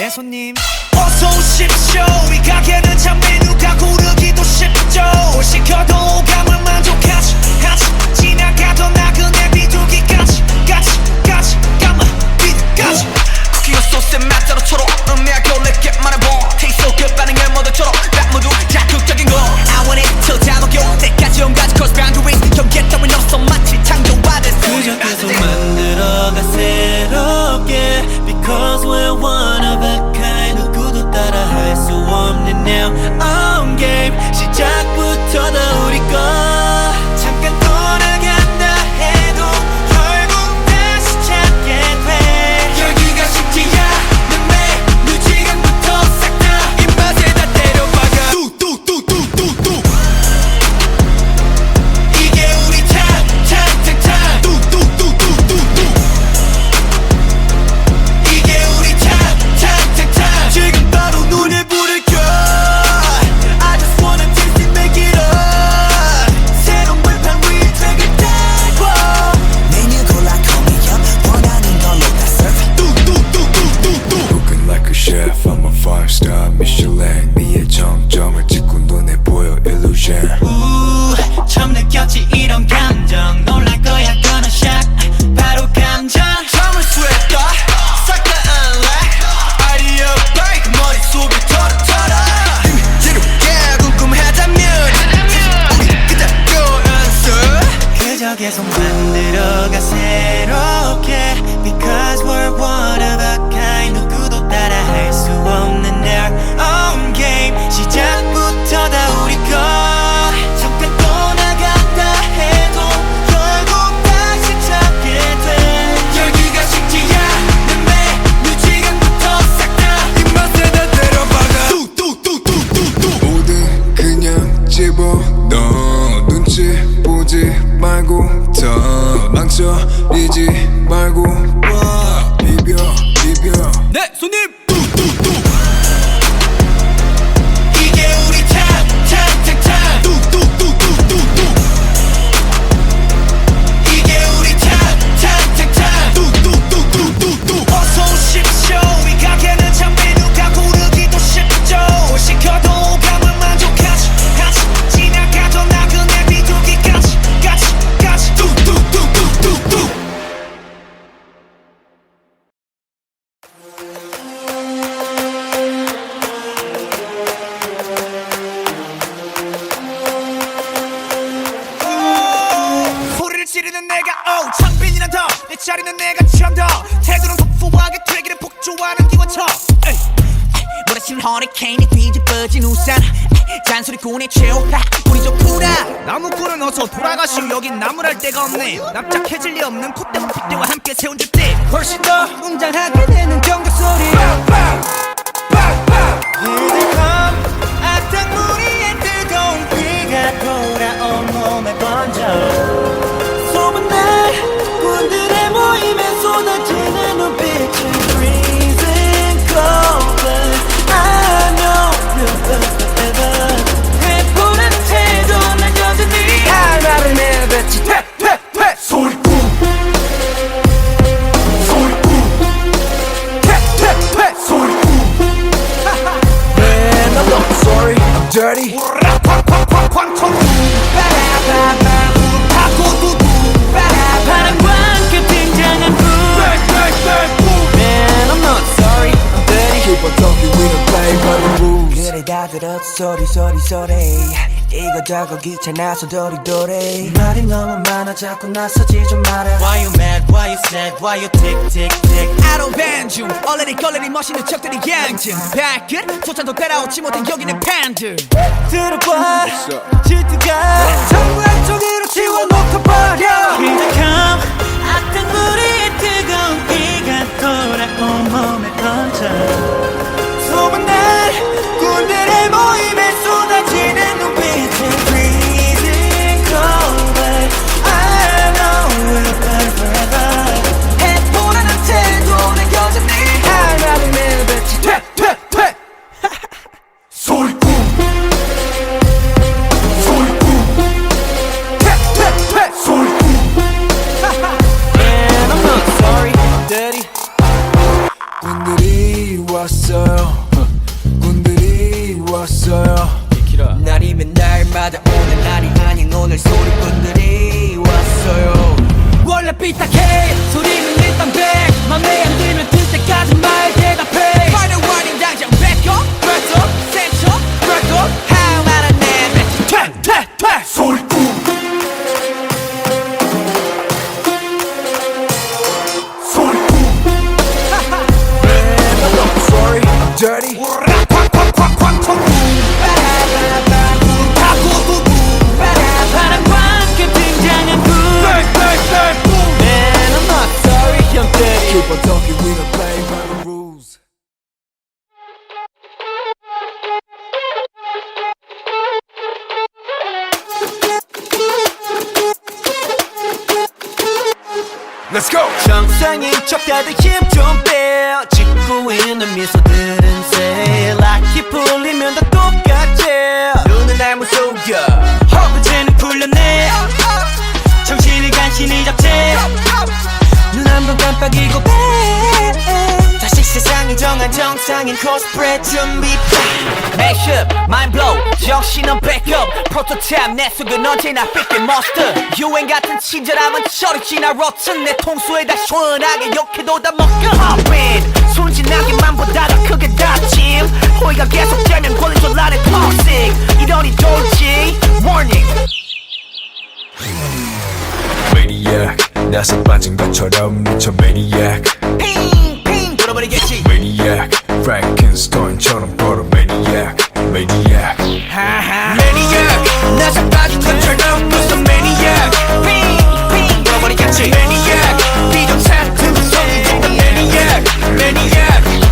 네 손님 어서 오십시오. 이 가게는 참 메뉴가 고르기도 쉽죠. 뭘 시켜도 오감을 만족하지 지나가던 나그네 비둘기까지 까마 비둘까지 쿠키와 소스의 맛대로 초록 음미하고 내게 말해봐. Taste so good 반응을 모두처럼 딱 모두 자극적인 거 I want it till 다 녹여 때까지 온가지 cross boundaries 경계 따윈 없어 마치 창조화된 그저 계속 만들어가 새롭게 Because we're one of a kind 누구도 따라 할 수 없는 now on game 시작부터 다 우리 거 잠깐 돌아간다 해도 결국 다시 찾게 돼 열기가 식지 않는 메뉴 지금부터 싹 다 입맛에 다 때려박아 뚜뚜뚜뚜뚜뚜 이게 우리 탑탑탑탑 뚜뚜뚜뚜뚜뚜 이게 우리 탑탑탑탑 지금 바로 눈에 불을 켜 I just wanna taste it, make it up 새로운 벌판 위에 책을 달고 메뉴 골라 coming up 원하는 걸로 다 serve 뚜뚜뚜뚜뚜뚜 Looking like a chef, I'm a 5-star Michelin 네의 정점을 찍고 눈에 보여 illusion 처음 느꼈지 이런 감정 놀랄 거야 gonna shock 바로 감정 잠을 쇠까 싹 다 unlock 아이디어 break 머릿속을 털어 지루게 궁금하다면 우리 그대로 answer 그저 계속 만들어가 새롭게 Because we're one of a kind 누구도 따라 할 수 없는 their own game 시작부터 다 우리 거 잠깐 떠나갔다 해도 결국 다시 찾게 돼 열기가 식지 않는 메뉴 지금부터 싹 다 입맛에 다 때려박아 뚜뚜뚜뚜뚜뚜 뭐든 그냥 집어넣어 눈치 보지 말고 더 망설이지 말고 와 비벼 네 손님 이게 우리 탑탑탑탑 뚜뚜뚜뚜뚜뚜 이게 우리 탑탑탑탑 뚜뚜뚜뚜뚜뚜 어서 오십시오. 이 가게는 참 메뉴가 고르기도 쉽죠. 뭘 시켜도 오감을 만족하지 지나가던 나그네 비둘기까지 뚜뚜뚜뚜뚜뚜 소리를 지르는 내가 창빈이란 더내 자리는 내가 처음 더 태도는 터프하게 되기를 폭주하는 기관총 몰아치는 허리케인이 뒤집어진 우산 잔소리꾼의 최후파 우리 좋구나 나무꾼은 어서 돌아가시오. 여긴 나무랄 데가 없네. 납작해질 리 없는 콧대와 핏대와 함께 세운 주택 훨씬 더 웅장하게 되는 경적 소리 악당무리의 뜨거운 피가 돌아온 몸에 번져 소문난 군들의 모임에 쏟아지는 눈빛은 freezing cold I know you'll forever 해보라는 태도 난 여전히 나를 내뱉지 퇴퇴퇴 소리꾼 퇴퇴퇴 소리꾼 Man I'm not sorry I'm dirty 쾅쾅쾅쾅 바람과 함께 등장한 불 Man I'm not sorry I'm dirty Keep on talking we don't play by the rules 그래 다 들었어 소리 이거저거 귀찮아서 도리도리 말이 너무 많아 자꾸 나서지 좀 마라 Why you mad, why you sad, why you tick tick tick I don't ban 중 얼레리 멋있는 척들이 양증 발끝 소찬도 따라오지 못한 여기는 팬들 들어봐 질투가 전부 한쪽으로 치워놓고 버려 기적함 악당무리의 뜨거운 피가 돌아온 몸에 번져 소문난 군들의 모임에 쏟아지는 눈빛은 freezing cold but I know we'll burn forever 해보라는 태도는 여전히 하나를 내뱉지 퇴퇴퇴 소리꾼 퇴퇴퇴 소리꾼 왔어요 군들이 왔어요 날이면 날마다 오는 날이 아닌 오늘 소리꾼들이 왔어요. 원래 삐딱해 소리는 일단 백 맘에 안 들면 들 때까지 말 대답해. Final warning 당장 back up breath up 센터 breath up how 많은 내 뱉지 퇴 소리꾼 Sorry, I'm dirty Keep on talking, we don't play by the rules Let's go! 정상인 척 다들 힘 좀 빼. 짓고 있는 미소들은 say 락이 풀리면 다 똑같지. 눈은 날 무속여 허브제는 풀렸네. 정신을 간신히 잡지. 눈 한 번 깜빡이고 빼. 다시 세상이 정한 정상인 코스프레 준비. Mashup, mind blow, 정신은 backup 프로토타입 내 속은 언제나 삐끗 monster 유행 같은 친절함은 저리 지나 rotten 내 통수에 다 시원하게 욕해도 다 먹여 Hop in, 순진하게만 보다가 크게 다짐 호의가 계속되면 권리줄 아래 toxic 이러니 돌지 warning Maniac 나서 빠진 것처럼 미쳐 Maniac 핑핑 돌아버리겠지 Maniac Frankenstein처럼 걸어 Maniac Maniac Maniac 나서 빠진 것처럼 무슨 Maniac 핑핑 돌아버리겠지 Maniac 비정상투 성이 된다 Maniac Maniac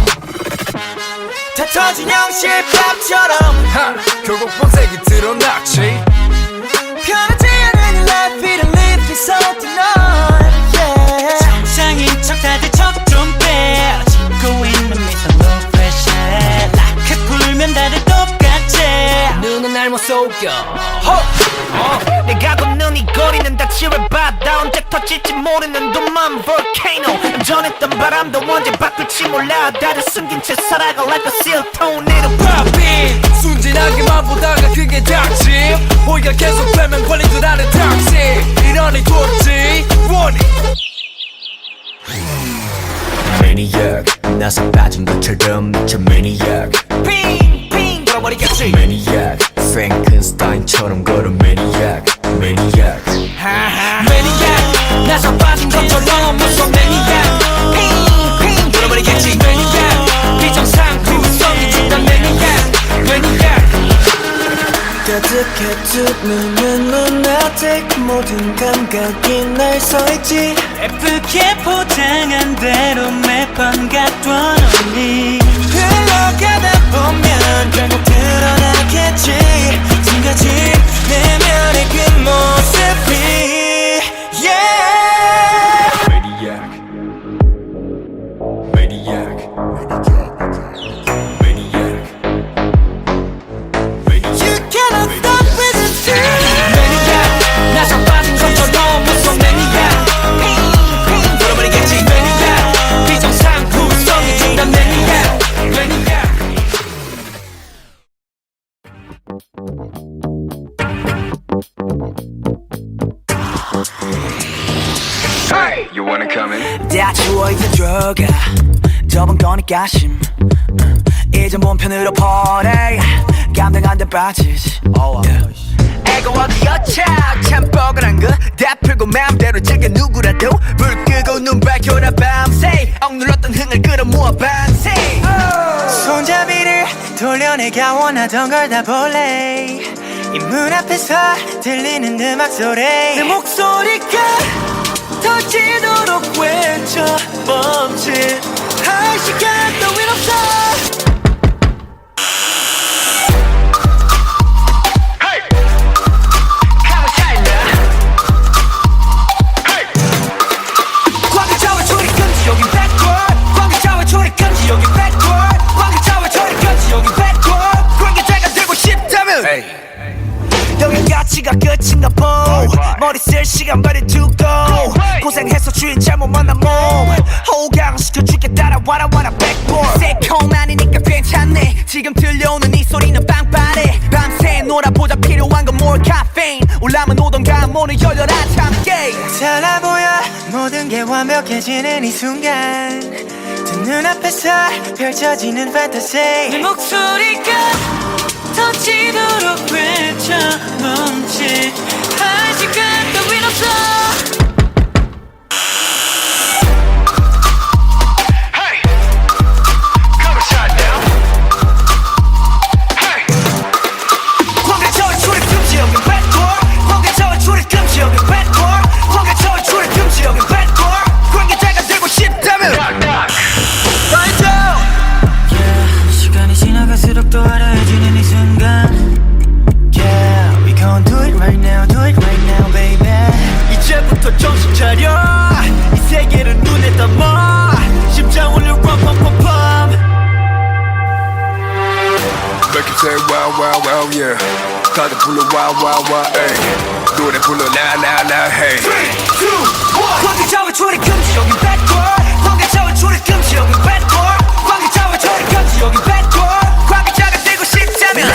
다 터진 형실밥처럼 하! 결국 본색이 드러났지 편하지 않은 life it live is something on yeah. 정상인 척 다들 척좀 빼. 짓고 있는 미소 low pressure 락해 풀면 다들 똑같지. 눈은 날 못 속여 내가 걷는 이 거리는 다 지뢰바다 언제 터질지 모르는 도만 volcano 전했던 바람도 언제 바꿀지 몰라 다들 숨긴 채 살아가 like a seal tornado popping 순진하게만 보다가 그게 닥침 호의가 계속되면 걸린 줄 아는 닥침 이러니 돌지 warning Maniac 나서 빠진 것처럼 미쳐 Maniac 핑핑 돌아버리겠지 Maniac Frankenstein처럼 걸어 Maniac Maniac Maniac 나서 빠진 것처럼 무슨 Maniac 핑핑 돌아버리겠지 Maniac 비정상투성이 준다 Maniac Maniac 가득해 두 눈은 lunatic 모든 감각이 날 서있지. 예쁘게 포장한 대로 매번 갖던 언니 흘러가다 보면 결국 드러나겠지. 지금까지 내면의 그 모습이 yeah. Maniac Maniac Maniac You cannot stop with the tears. Maniac 나서 빠진 것처럼 무슨 Maniac 핑핑 돌아버리겠지 Maniac 비정상투성이 준다 Maniac Maniac Hey, you wanna come in? 다 주워 이제 들어가 저번 거니까 심 이제 몸 편으로 보내 감당 안 돼 빠지지 애가 어디였자 참 뻐근한 거 다 풀고 맘대로 즐겨 누구라도 불 끄고 눈 밝혀라 밤새 억눌렀던 흥을 끌어모아 밤새 손잡이를 돌려 내가 원하던 걸 다 볼래. 이 문 앞에서 들리는 음악 소리 내 목소리가 터지도록 외쳐 멈칫 할 시간 따윈 없어. 광기차와 초리 금지 여긴 backward 광기차와 초리 금지 여긴 backward 광기차와 초리 금지 여긴 backward 관계자가 되고 싶다면 여긴 가치가 끝인가 보 머리 쓸 시간 많이 두고 고생해서 주인 잘못 만난 몸 호강시켜줄게 따라와라 와라 backboard 새콤한 지금 들려오는 이 소리는 빵빠레 밤새 놀아보자 필요한 건 more caffeine 올라면 오던가 문을 열려라 참깨 살아 보여 모든 게 완벽해지는 이 순간 두 눈앞에서 펼쳐지는 fantasy 내 목소리가 터지도록 외쳐 멈칫 할 시간 따윈 없어 시간이 지나갈수록 또 화려해지는 이 순간 Yeah, we gon' do it right now, do it right now, baby 이제부터 정신 차려 이 세계를 눈에 담아 심장 울려 빰빰빰빰 Make it say wow wow wow yeah 다들 불러 wow wow wow ay 노래 불러 now now now hey 3, 2, 1 관계자와 초리 금지 여긴 bad girl 관계자와 초리 금지 여긴 bad girl 관계자와 초리 금지 여긴 bad girl 관계자가 되고 싶다면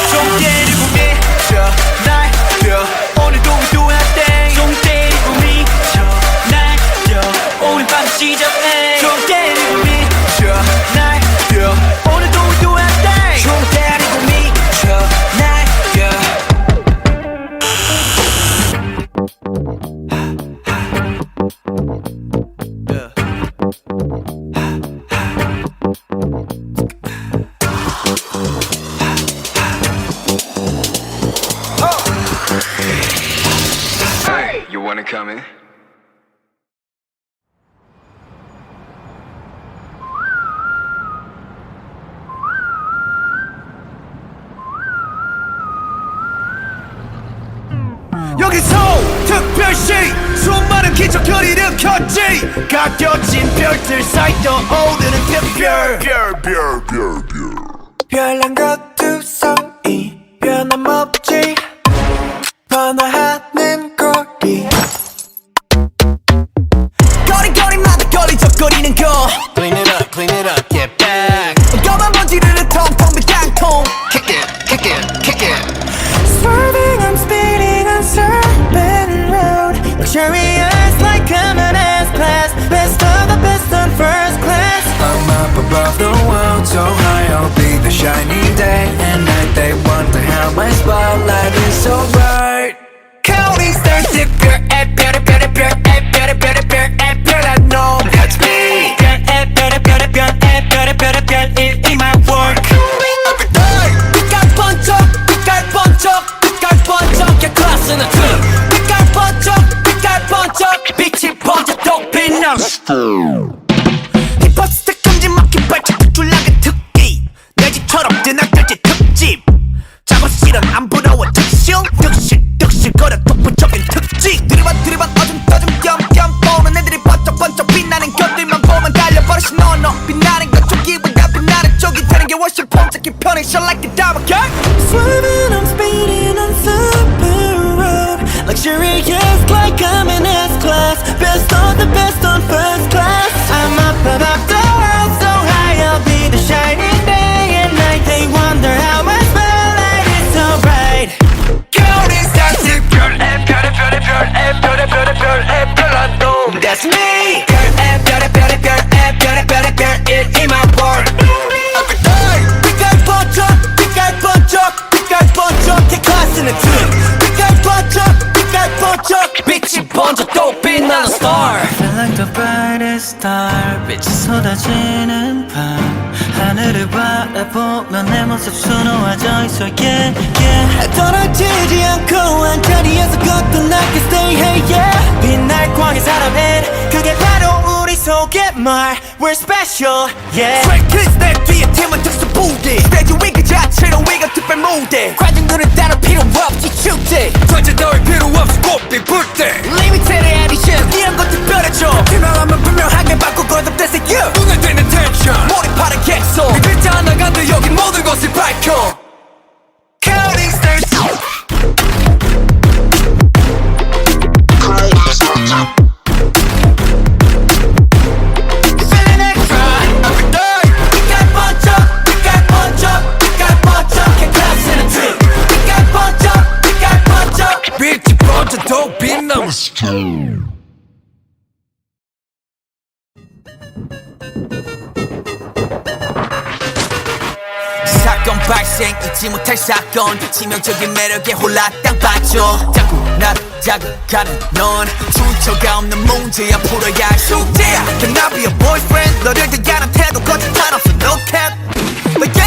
좀 때리고 미쳐 날려 오늘도 we do our thing 좀 때리고 미쳐 날려 오늘 밤 시작해 좀 때리고 미쳐 날려 오늘도 we do our thing 좀 때리고 미쳐 날려 hey you wanna come in 여기서 특별시 수많은 기적을 일으켰지 가껴진 별들 사이 떠오르는 특별 별난 것두성이 변함없지 번화하는 거리 거리거리마다 거리적거리는 거 Clean it up, get back 검은 먼지를 텅텅 빈 깡통 Kick it Swerving, I'm speeding on Serpent Road Luxurious like common S-Class Best of the best on first class I'm up above the world, so high I'll be the shiny day and night. They wonder how my spotlight is so bright. Counting stars 특별해 별의 별난 놈 That's me 별의 in my work 빛깔 번쩍 야 클래스는 트 빛깔 번쩍 빛이 번쩍 또 빛나 힙합 스택 금지 막힌 발짝 뚫라게 특기 내 집처럼 뜨날떨지 특집 작업실은 안 부러워 득실거려 독보적인 특징 들이반 어줌 겸 보는 애들이 번쩍 빛나는 것들만 보면 달려버리시 너너 빛나는 것 쪽이보다 빛나는 쪽이 되는 게 훨씬 폼잡기 편해 Shine like a diamond girl Swerving, I'm speeding on Serpent Road Luxurious like I'm in S-Class Best of the best on first class I'm up above the world, so high I'll be the shining day and night They wonder how my spotlight is so bright Counting stars 특별해 별난 놈 That's me 별의 in my world 빛깔 번쩍 개 클래스는 트 빛깔 번쩍 빛이 번쩍 또 빛나는 star Feel like the brightest star 빛이 쏟아지는 밤 하늘을 바라보면 내 모습 수놓아져 있어 yeah yeah 떨어지지 않고 한자리에서 거듭나게 stay hey yeah 빛날 광의 사람은 그게 바로 우리 속의 말 We're special yeah Straight kids 내 뒤에 팀은 특수 부대 스테이지 위 그 자체로 위가 특별 무대 관중들은 따로 필요 없지 축제 전체 따위 필요 없이 꽃빛 불때 Limited edition 이런 거 특별해져 투명하면 분명하게 바꾸고 덮대세 you 눈에 띄는 텐션 몰입하는 객소 이 빛이 하나 간데 여긴 모든 것을 밝혀 Counting stars Feeling extra every day 빛깔 번쩍 사건 발생 잊지 못할 사건 치명적인 매력에 홀라 땅 빠져 자꾸 나를 자극하는 넌 출처가 없는 문제야 풀어야 할 숙제야 Can I be a boyfriend 너를 대하는 태도 거짓 하나 없어 no cap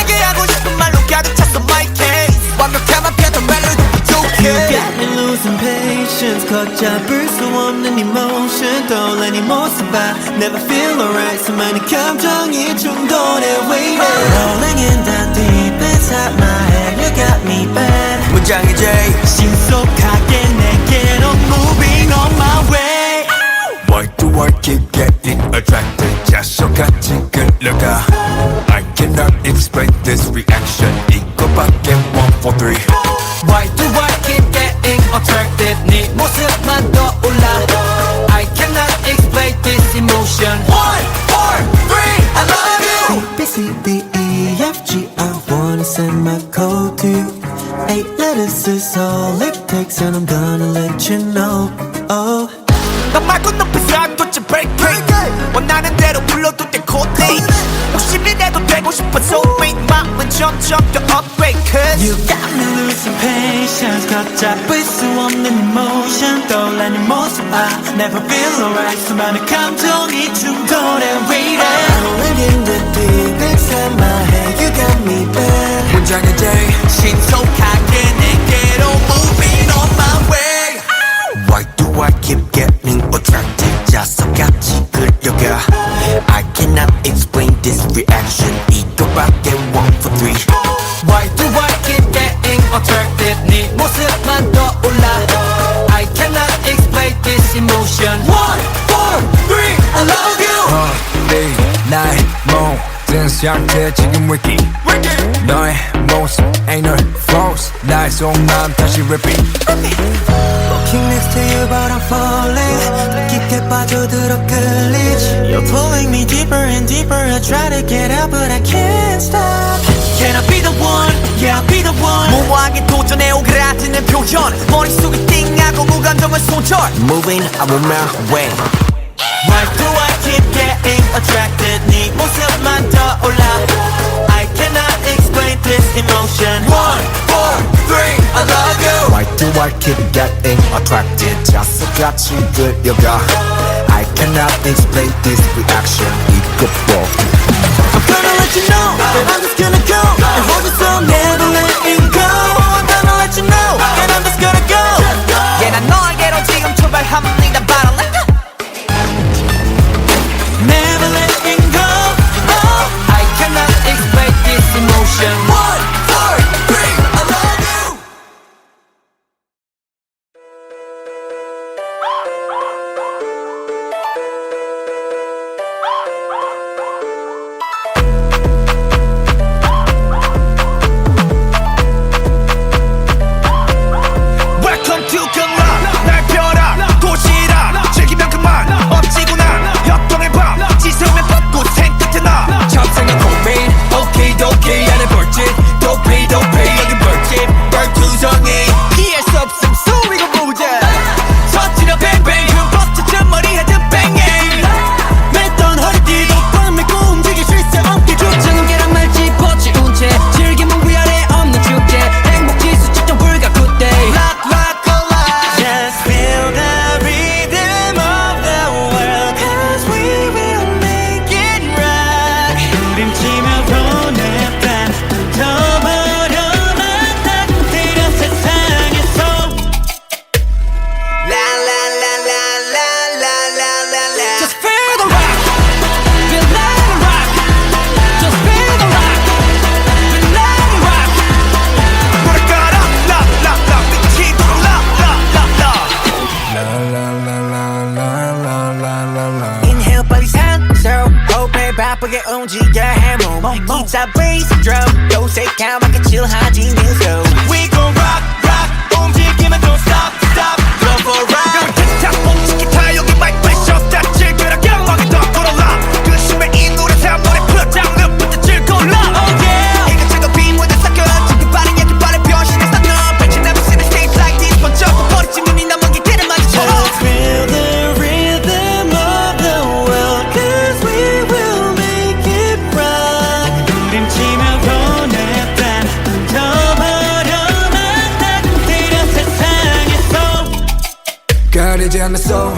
너에게 하고 싶은 말로 가득 찼어 my case 완벽한 편한 말로도 부족해 You got me losing patience 걷잡을 수 없는 emotion 떠올라 네 모습 봐 Never feel alright 수많은 감정이 충돌해 waiting Rolling in the deep inside my head You got me bad 문장의 J 신속하게 내게로 moving on my way Why do I keep getting attracted 자석같이 끌려가 I cannot explain this reaction 이거밖에 1, 4, 3 Why do I keep getting attracted 네 모습만 떠올라 I cannot explain this emotion 1, 4, 3 I love you A, B, C, D, E, F, G I wanna send my code to you 8 letters is all it takes and I'm gonna let you know Oh 너 말고 높이서 도대체 break 원하는 대로 불러도 돼 코디 욕심이라도 되고 싶어 soulmate 마음은 점점 더 upgrade Cause You got me losing patience 걷잡을 수 없는 emotion 떠올라 네 모습 봐 Never feel alright 수많은 감정이 충돌해 waiting Rolling in the deep inside my head You got me bad 문장의 J 신속하게 내게로 moving on my way Why do I keep getting attracted 자석같이 끌려가 I cannot explain this reaction 이거밖에 1, 4, 3 Why do I keep getting attracted 네 모습만 떠올라 I cannot explain this emotion 1, 4, 3 I love you 네 나의 모든 상태 지금 wiki 너의 모습 ain't no flaws 나의 속마음 다시 repeat Looking next to you but I'm falling 깊게 빠져들어 끌리지 You're pulling me deeper and deeper I try to get out but I can't stop Can I be the one? Yeah I'll be the one 무모하게 도전해 오그라드는 표현 머릿속이 띵하고 무감정은 손절 Moving I'm on my way Why do I keep getting attracted 네 모습만 떠올라 I cannot explain this emotion 1, 4, 3 I love you Why do I keep getting attracted 자석같이 끌려가 I cannot explain this reaction 이것도 I'm gonna let you know that I'm just gonna go and hold you so never letting go I'm gonna let you know that I'm just gonna go Yeah 난 너에게로 지금 출발합니다 But I let go Never letting go oh. I cannot explain this emotion 1, 4, 3 I love you Welcome to 경락 날 펴라 도시락 즐기면 그만 엎지구나 협동의 밤 지성면 뻗고 생끝에 나 천생의 고민 오케이도케이 안에 벌집 도피 여기 벌집 벌투성이 피할 수 없음 소리가 보자 터치려 뱅뱅 흠뻑 머리 헤드 뱅잉 맸던 허리띠도 꽉 메고 움직일 수 있어 어깨 좁은 계란 말지 퍼지운 채 즐기면 위아래 없는 축제 행복지수 측정 불가 그때 Just feel the rhythm of the world Cause we will make it right 부림치며 보낸 밤 덮어버려만 따뜻해져 세상에서 Just feel the rock Feel like a rock Just feel the rock Feel like a rock 노래 깔아 라라라 미치도록 라라라라 Inhale 빨리 산소 호흡에 바쁘게 움직여 해몸 기타 베이스 드럼 도색하게 칠하지 뉴스 We gon' rock rock 움직이면 don't stop stop Go for a ride 틱탁 멈추기 타 여기 마이크 다 즐겨라 경험이 더 돌아라 그 심해 이 노래 사물에 표장부터 즐거울라 Oh yeah 이것저것 빈무대 섞여 지금 빠른 얘기 빠른 변신해서 너 배치 never seen a stage like this 번쩍 버리지 눈이 남은 게 길을 마주쳐 I'm so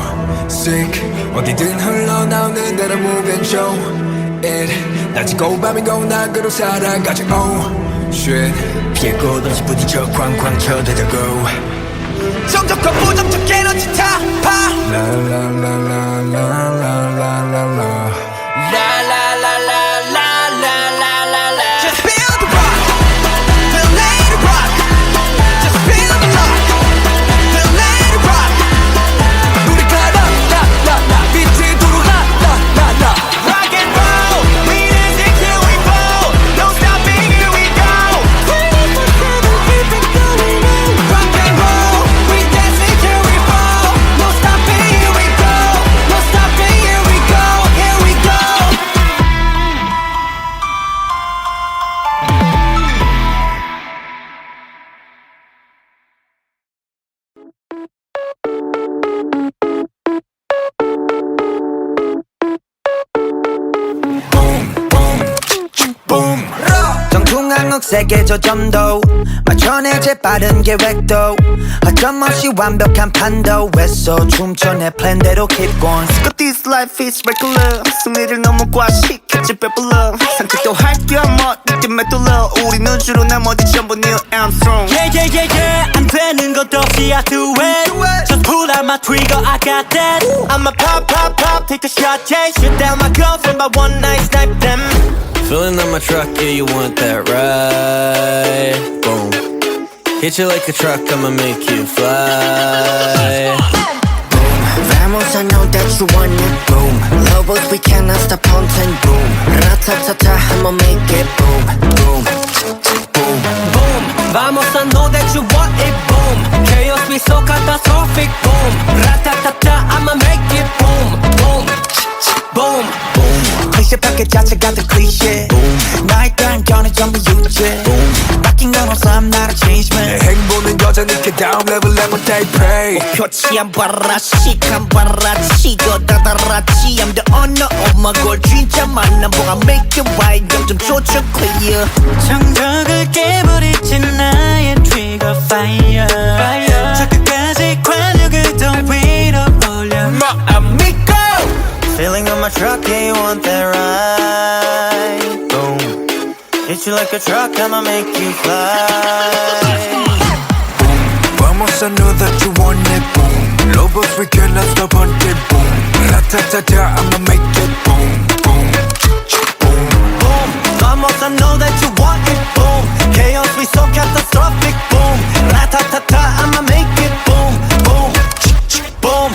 sick 어디든 흘러나오는 대로 move and show it 낮이고 밤이고 낙으로 살아가지 oh shit 피했고 다시 부딪혀 쾅쾅 쳐대자고 정적과 부정적 에너지 타파 La la la la la la la la la Just feel the rock Feel let it rock Just feel the rock Feel let it rock 우리가 라라라라 빛으로 라라라라 Rock and roll We dancing till we fall No stopping here we go 24/7 keep it going on Rock and roll We dancing till we fall No stopping here we go No stopping here we go Here we go 정중앙흑색의 저점도 맞춰내 재빠른 계획도 어점없이 완벽한 판도 했어 춤춰 내 플랜대로 keep going Scott this life is regular 승리를 너무 과식했지 배불러 산책도 할겸 어디쯤에 뚫려 우리는 주로 나머지 전부 Neil Armstrong Yeah yeah yeah yeah 안 되는 것 없이 I do it Just pull out my trigger I got that I'ma pop pop pop take a shot yeah Shoot down my girlfriend by one night snipe them Filling up my truck, yeah, you want that ride? Boom. Hit you like a truck, I'ma make you fly. Boom, vamos, I know that you want it. Boom, lobos, we cannot stop haunting. Boom, ratatata, I'ma make it. Boom, boom, boom. Boom, vamos, I know that you want it. Boom, chaos be so catastrophic. Boom, ratatata, I'ma make it. Boom, boom, boom, boom. 클리셰 패킷 자체가 더 클리셰 나에 대한 견해 전부 유죄 바뀐 건 없어 I'm not a change man 내 행보는 여전히 그 다음 레벨 take pay 표치 안 봐라 식 안 봐라 치고 다다라치 I'm the owner of my goal 진짜 만남 보가 make it right 영점 조쳐 clear 정적을 깨버리지 나의 trigger fire 저 끝까지 관역을 더 위로 올려 마음이고 Filling up my truck, yeah, you want that ride? Boom, hit you like a truck, I'ma make you fly. Vamos, I know that you want it. Boom, lobos, we cannot stop hunting. Boom, ratatata, I'ma make it. Boom, boom, boom. Boom, vamos, I know that you want it. Boom, chaos be so catastrophic. Boom, ratatata, I'ma make it. Boom, boom, boom.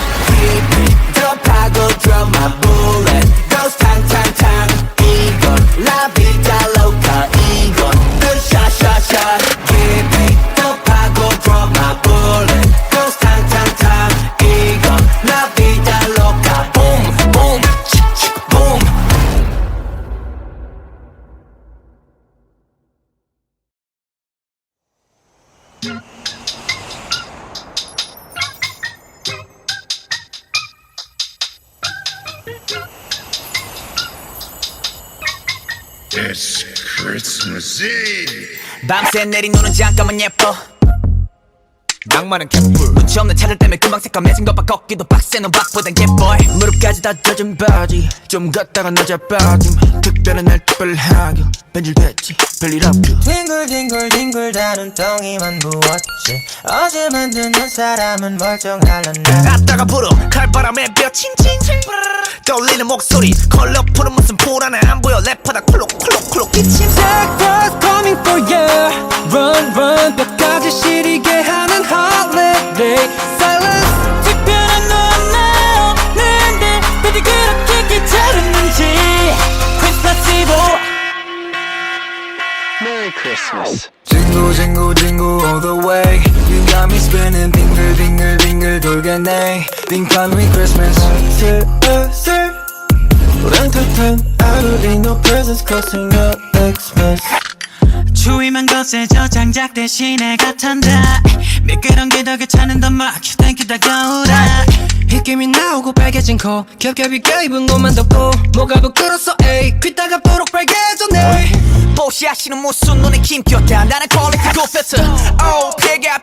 더 파고들어 my bullet. Goes tang tang tang. 이건 la vida loca. 이건 good shot shot shot. Give me 더 파고들어 my bullet. Goes tang tang tang. 이건 la vida loca. Boom boom boom. It's Christmas Eve. 밤새 내린 눈은 잠깐만 예뻐 낭만은 캠프 눈치 없는 차들 때문에 금방 새까매진 것봐 걷기도 빡세 넌 박보단 예뻐 무릎까지 다 젖은 바지 좀 걷다가 낮아 빠짐 특별한 날 특별하게 변질됐지 별일 없죠 뒹굴뒹굴뒹굴 다른 덩이만 부었지 어제 만드는 사람은 멀쩡할란다 앞다가 불어 칼바람에 뼈 칭칭칭 떨리는 목소리 컬러풀은 무슨 불안해 안 보여 랩하다 콜록콜록콜록 기침 Jackpot's coming for you. Run, run, 뼈까지 시리게 하는 holiday. Silence. 특별한 넌 나오는데 어디 그렇게 귀찮았는지. Christmas Eve. Merry Christmas. Jingle jingle jingle all the way You got me spinning 빙글 빙글 빙글 돌겠네 Think I'm in Christmas 슬슬 우렁탕탕 I don't need no presents cause you're Xmas 추위만 거세져 장작 대신에 같한다 미끄러운 게 더 괜찮은단 말 땡큐 다가오라 입김이 나오고 빨개진 코 겹겹이 껴입은 옷만 덮고 뭐가 부끄러서 에이 귀따가 부록 빨개졌네 보시하시는 무슨 눈에 김겼다 나는 퀄리티 굿패트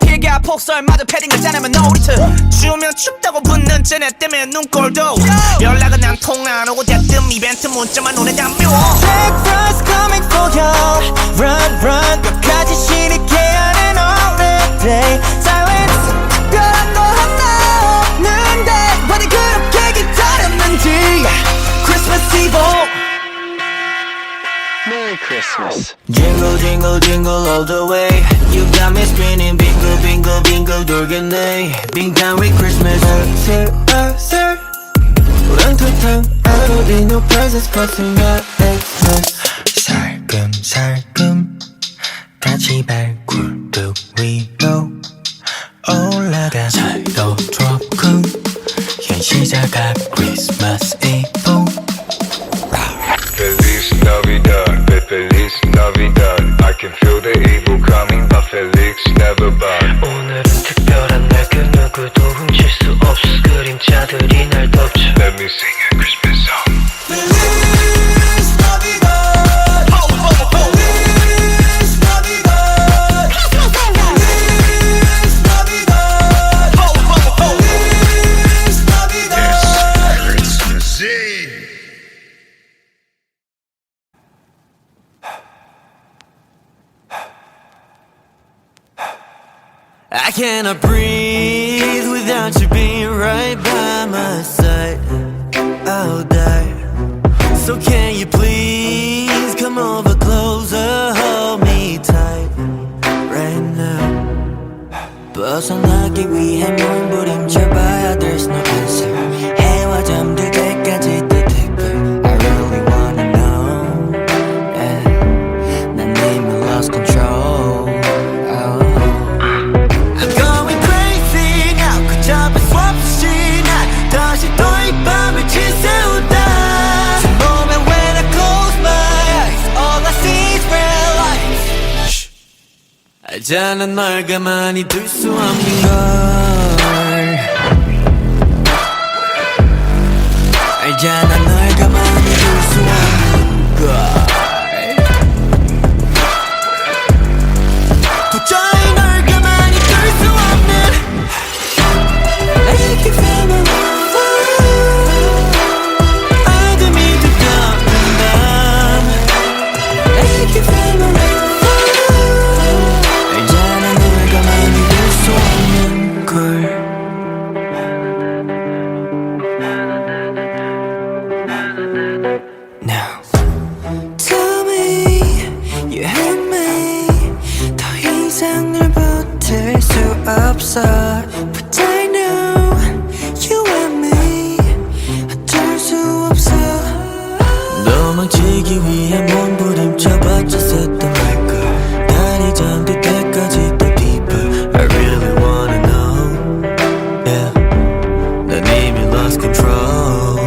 피가 폭설마저 패딩을 짜내면 놀이트 추우면 춥다고 붙는 쟤네 때문에 눈꼴도 연락은 안 통화 안 오고 대뜸 이벤트 문자만 눈에 담겨 Breakfast coming for you Run run 끝까지 신이게 하는 all the day Silence 별한 거 하나 없는데 어디 그렇게 기다렸는지 Christmas Eve Merry Christmas. Jingle, jingle, jingle all the way. You got me spinning, bingo, bingo, bingo, 돌겠네. Bing down with Christmas. sir. 우렁투탕, I don't need no presents, costing my Xmas. 살금살금 같이 발굴뚝 위로 올라가 살도 조금 현시자가 Christmas Eve Feliz Navidad, Feliz Navidad. I can feel the evil coming, but Felix never bad. 오늘은 특별한 날 그 누구도 훔칠 수 없어 그림자들이 날 덮쳐 Let me sing a Christmas song. Feliz Navidad Feliz Navidad Feliz Navidad Feliz Navidad Christmas Eve. I cannot breathe without you being right by my side. I'll die. So can you please come over closer, hold me tight right now. 벗어나기 위해 몸부림쳐봐야 there's no answer. 해와 잠들 때까지 또 댓글 I really wanna know. Yeah. 난 이미 lost control. I'm going crazy now. 그 잡을 수 없이 난 다시 또 이 밤을 지새우다. 저 moment when I close my eyes, all I see is red lights. 알잖아 널 가만히 둘 수 없는 걸. 알잖아 널 가만히 둘 수 없는 걸. 도저히 널 가만히 둘 수 없는 Make you feel my love 어둠이 두꺼운 밤 Make you feel my love 알잖아 널 가만히 둘 수 없는 걸 Now Tell me you hurt me 더 이상 널 버틸 수 없어 But I know you and me 어쩔 수 없어 도망치기 위해 몸부림쳐봤자 샜던 말걸 날이 잠들 때까지 또 deeper I really wanna know Yeah 난 이미 lost control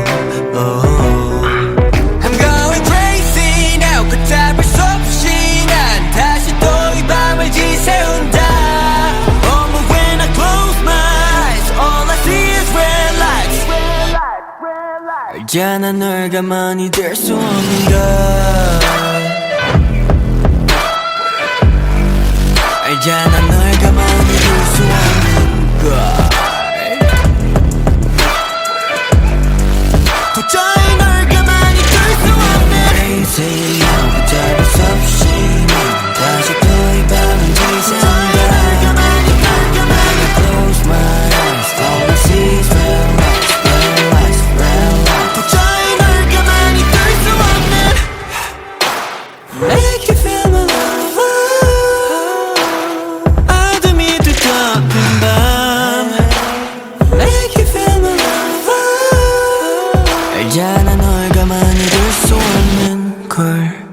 I'm going crazy now 걷잡을 수 없이 난 다시 또 이 밤을 지새운다 Oh but when I close my eyes all I see is red lights 알잖아 널 가만히 둘 수 없는 걸 알잖아 널 가만히 둘 수 없는 걸 도저히 널 가만히 둘 수 없는 Crazy now 잡을 수 없이 난 다시 또 이 밤을 지새운다 When I close my eyes all I see is red lights red lights red lights 도저히 널 가만히 둘 수 없는 Make you feel my love 어둠이 두꺼운 밤 Make you feel my love 알잖아 널 가만히 둘 수 없는 걸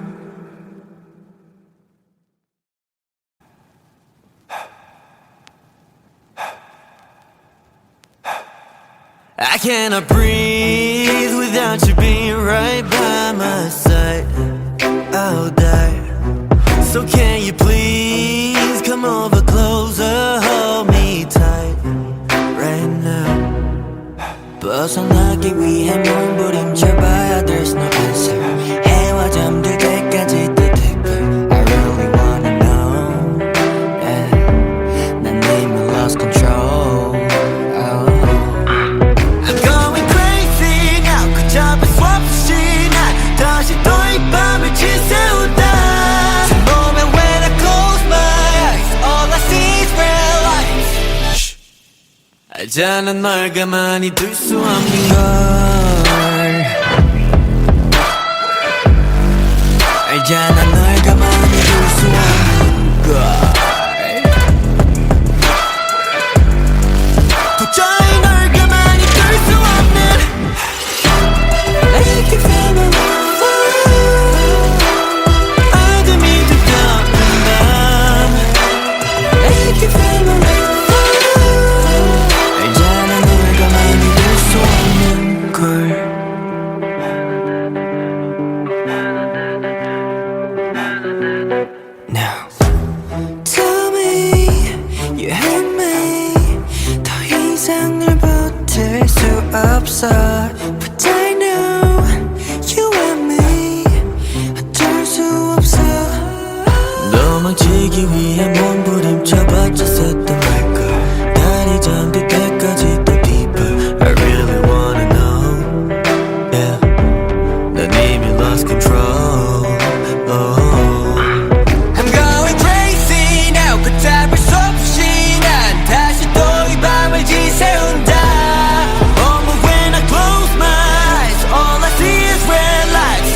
I cannot breathe without you being right by my side I'll die So can you 알잖아 널 가만히 둘 수 없는 걸 알잖아 널 가만히 둘 수 없는 걸 도저히 널 가만히 둘 수 없는 Make you feel my love 어둠이 두꺼운 밤 Make you feel my love 알잖아 널 가만히 둘 수 없는 걸 Now Tell me you hate me 더 이상 널 버틸 수 없어 But I know you want me 어쩔 수 없어 도망치기 위해 몸부림쳐봤자 샜단 말걸 달이 잠들 때까지 더 deeper I really wanna know Yeah 난 이미 lost control oh. I'm going crazy now 걷잡을 수 없이 난 다시 또 이 밤을 지새운다 Oh but when I close my eyes all I see is red lights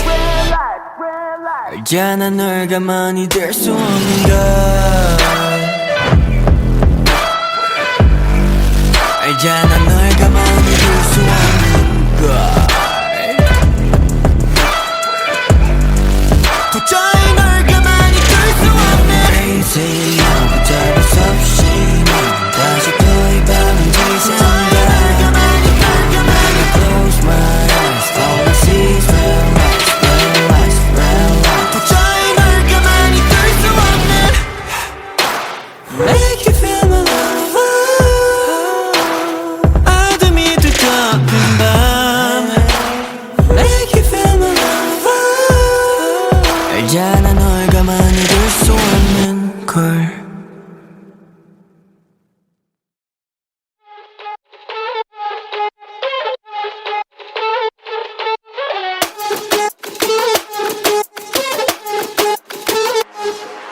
알잖아 널 가만히 둘 수 없는 걸 알잖아 널 가만히 둘 수 없는 걸 도저히 널 가만히 둘 수 없는 Crazy now 걷잡을 수 없이 난 다시 또 이 밤을 지새운다 Close my eyes all I see is red lights red lights red lights 도저히 널 가만히 둘 수 없는 Make you feel my love 어둠이 두꺼운 밤 Make you feel my love 알잖아 널 가만히 둘 수 없는 걸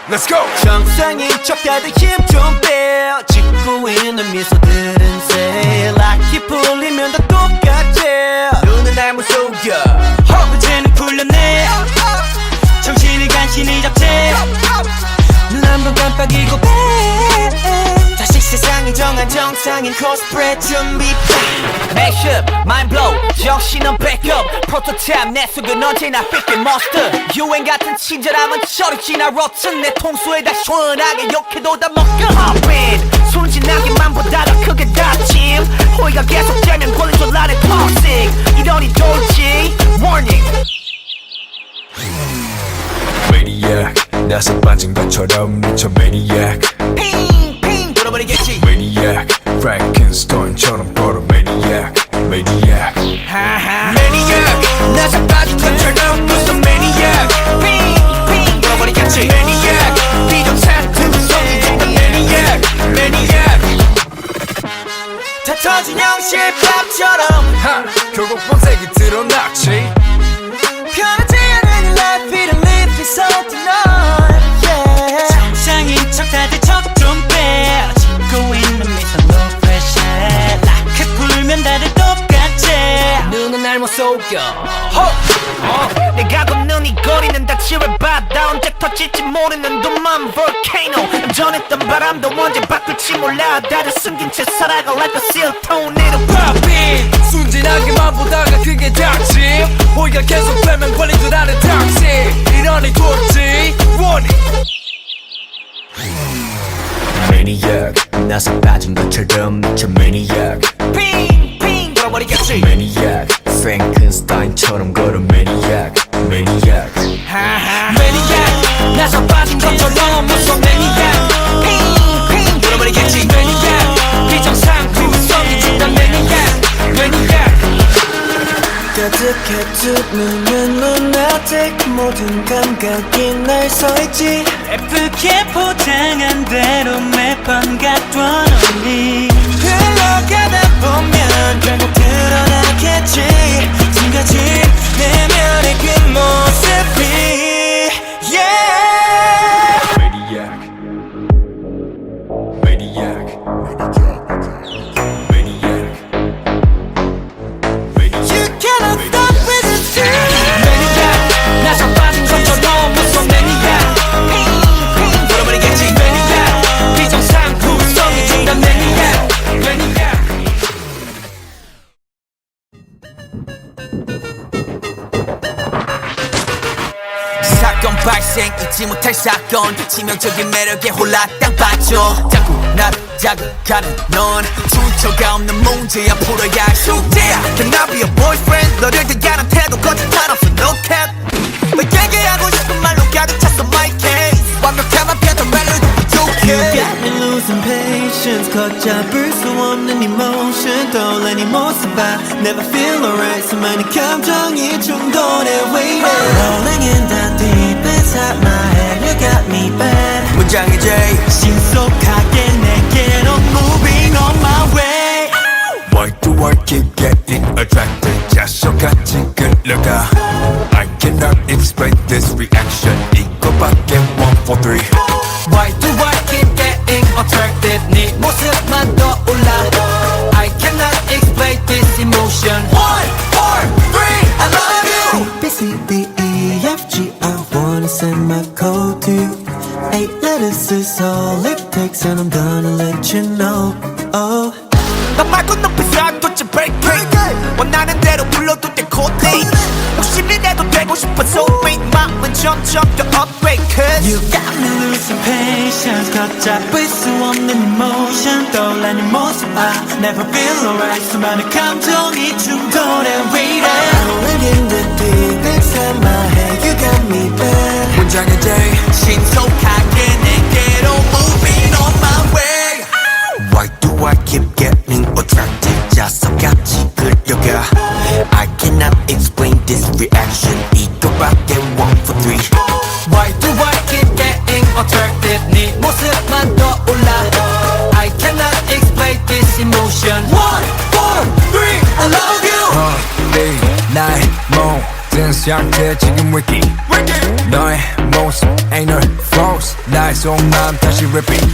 Let's go! 정상인 척 다들 힘 좀 빼 짓고 있는 미소들은 say 락이 풀리면 다 똑같지 눈은 날 무속여 허브제는 풀렸네 정신을 간신히 잡지 눈 한 번 깜빡이고 빼 다시 세상이 정한 정상인 코스프레 준비 Mashup, mind blow, 정신은 backup 프로토타입 내 속은 언제나 삐끗 monster 유행 같은 친절함은 저리 지나 rotten 내 통수에다 시원하게 욕해도 다 먹여 Hop in, 순진하게만 보다가 크게 다짐 호의가 계속되면 권리줄 안에 toxic 이러니 돌지 warning Maniac 나서 빠진 것처럼 미쳐 Maniac 핑핑 돌아버리겠지 Maniac Frankenstein처럼 걸어 Maniac Maniac Maniac 나서 빠진 것처럼 무슨 Maniac 핑핑 돌아버리겠지 Maniac 비정상틈 속에 있는 Maniac Maniac 다 터진 형실밥처럼 하! 결국 본색이 드러났지 편하지 않은 life 이런 live is so tonight yeah 정상인 척 다들 척 좀 빼 짓고 있는 미소 no pressure 락해 풀면 다들 똑같지 눈은 날 못 속여 내가 걷는 이 거리는 다 지뢰바다 언제 터질지 모르는 둠만 volcano 전했던 바람도 언제 바꿀지 몰라 다들 숨긴 채 살아가 like a seal tornado Poppin 순진하게만 보다가 그게 닥침 호의가 계속 되면 걸린 줄 아는 toxic 이러니 돌지 warning Maniac 나서 빠진 것처럼 미쳐 Maniac 핑핑 돌아버리겠지 Maniac Frankenstein처럼 걸어 Maniac Maniac Maniac 나서 빠진 것처럼 무슨 Maniac 핑핑 돌아버리겠지 Maniac 비정상품 속에 있는 Maniac Maniac 가득해 두 눈은 lunatic 모든 감각이 날 서있지 예쁘게 포장한 대로 매번 갖던 언니 흘러가다 보면 결국 드러나겠지 지금까지 내면의 그 모습이 yeah Maniac Maniac Maniac 무조건 발생 잊지 못할 사건 치명적인 매력에 홀라 땅 빠져 자꾸 나를 자극하는 넌 출처가 없는 문제야 풀어야 할 숙제야 Can I be a boyfriend 너를 대하는 태도 거짓말 없어 no cap 너에게 하고 싶은 말로 가득 찼어 my case 완벽한 편한 멜로디 You 부족해 got me losing patience 걷잡을 수 없는 emotion 떠올리니 못 살아 Never feel alright 수많은 감정이 충돌해 waiting Rolling in the deep inside my head You got me bad 문장의 J 신속하게 내게로 moving on my way Why do I keep getting attracted 자석같이 끌려가 I cannot explain this reaction 이거밖에 1, 4, 3 Why do I keep getting attracted 네 모습만 떠올라 I cannot explain this emotion 1, 4, 3 I love you A, B, C, D, E, F, G I wanna send my code to you 8 letters is all it takes and I'm gonna let you know Oh 나 말고 높이서 도대체 break 원하는 대로 불러도 돼 코딩 욕심이 내도 되고 싶어서 wait 마음은 점점 더 upgrade cause You got me losing patience 걷잡을 수 없는 emotion 떠올리는 모습 I never feel alright 수많은 감정이 충돌해 waiting Rolling in the deep inside my head You got me bad 문장의 J 신속하게 내게로 moving on my way Why do I keep getting attracted 자석같이 끌려가 I cannot explain this reaction 이거밖에 1, 4, 3 Why do I keep getting attracted 네 모습만 떠올라 I cannot explain this emotion 1, 4, 3 I love you 네 나의 모든 상태 지금 위기 너의 모습 ain't no flaws 나의 속마음 다시 repeat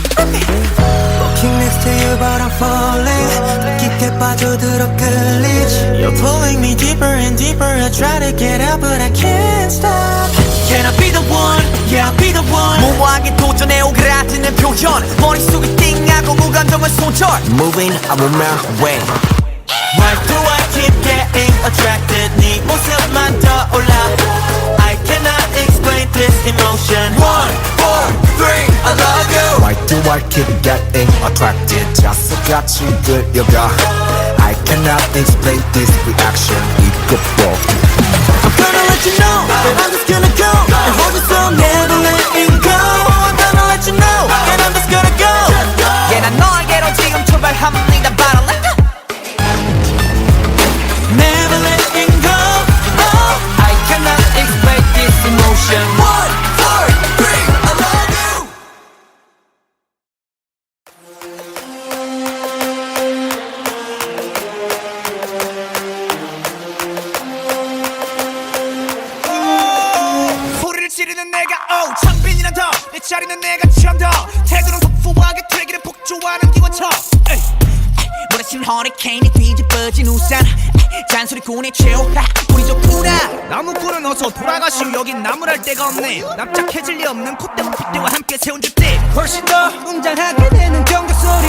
Walking next to you but I'm falling 깊게 빠져들어 끌리지 You're pulling me deeper and deeper I try to get out but I can't stop Can I be the one? Yeah I'll be the one 무모하게 도전해 오그라드는 표현 머릿속이 띵하고 무감정은 손절 Moving I'm on my way Why do I keep getting attracted 네 모습만 떠올라 I cannot explain this emotion 1, 4, 3 I love you Why do I keep getting attracted 자석같이 끌려가 I cannot explain this reaction 이거밖에 I'm gonna let you know that I'm just gonna go and hold you so never letting go I'm gonna let you know and I'm just gonna go Yeah 난 너에게로 지금 출발합니다 Battle let go Never letting go oh. I cannot explain this emotion 1, 4, 3 I love you 소리를 지르는 내가 창빈이란 더내 자리는 내가 참더 태도는 소소하게 되기를 폭주하는 기관총 몰아친 허리케인이 뒤집어진 우산 잔소리꾼의 최후 우리 좋구나 나무꾼은 어서 돌아가시오 여긴 나무랄 데가 없네 납작해질 리 없는 콧대와 핏대와 함께 세운 주택 훨씬 더 웅장하게 되는 경적 소리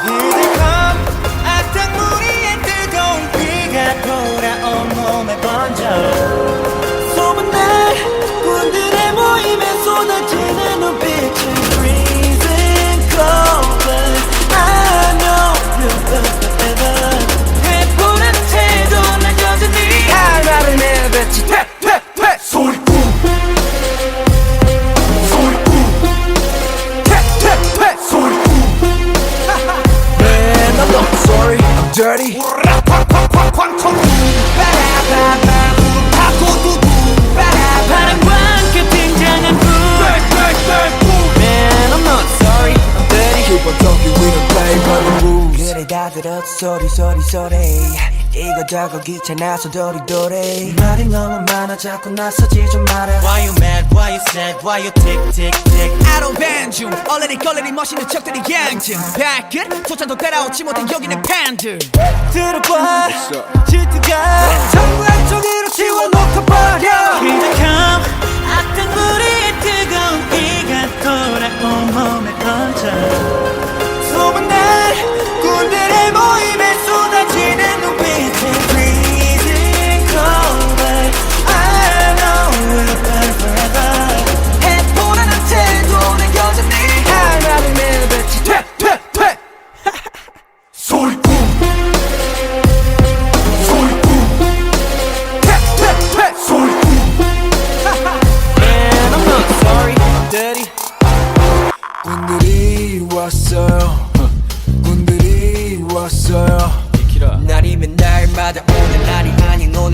Here they come 악당무리의 뜨거운 비가 돌아온 몸에 번져 소문날 군들의 모임에 쏟아지는 눈빛은 freezing cold but I know you'll love forever 해보는 태도 난 여전히 나를 내뱉지 퇴퇴퇴 소리꾼 소리꾼 퇴퇴퇴 소리꾼 Man I'm not sorry I'm dirty 바람과 함께 등장한 불 Man I'm not sorry I'm dirty Keep on talking we don't play by the rules 그래 다 들었어 소리 소리 소리 이거저거 귀찮아서 도리도리 말이 너무 많아 자꾸 나서지 좀 마라 Why you mad, why you sad, why you tick tick tick I don't ban 중 얼레리 걸레리 멋있는 척들이 양증 발끝 소찬도 따라오지 못해 여기는 팬들 들어봐 질투가 전부 한쪽으로 치워놓고버려 기적함 악당무리의 뜨거운 비가 돌아온 몸에 번져 소문날 군들의 모임에 쏟아지는 눈빛에 freezing cold but I know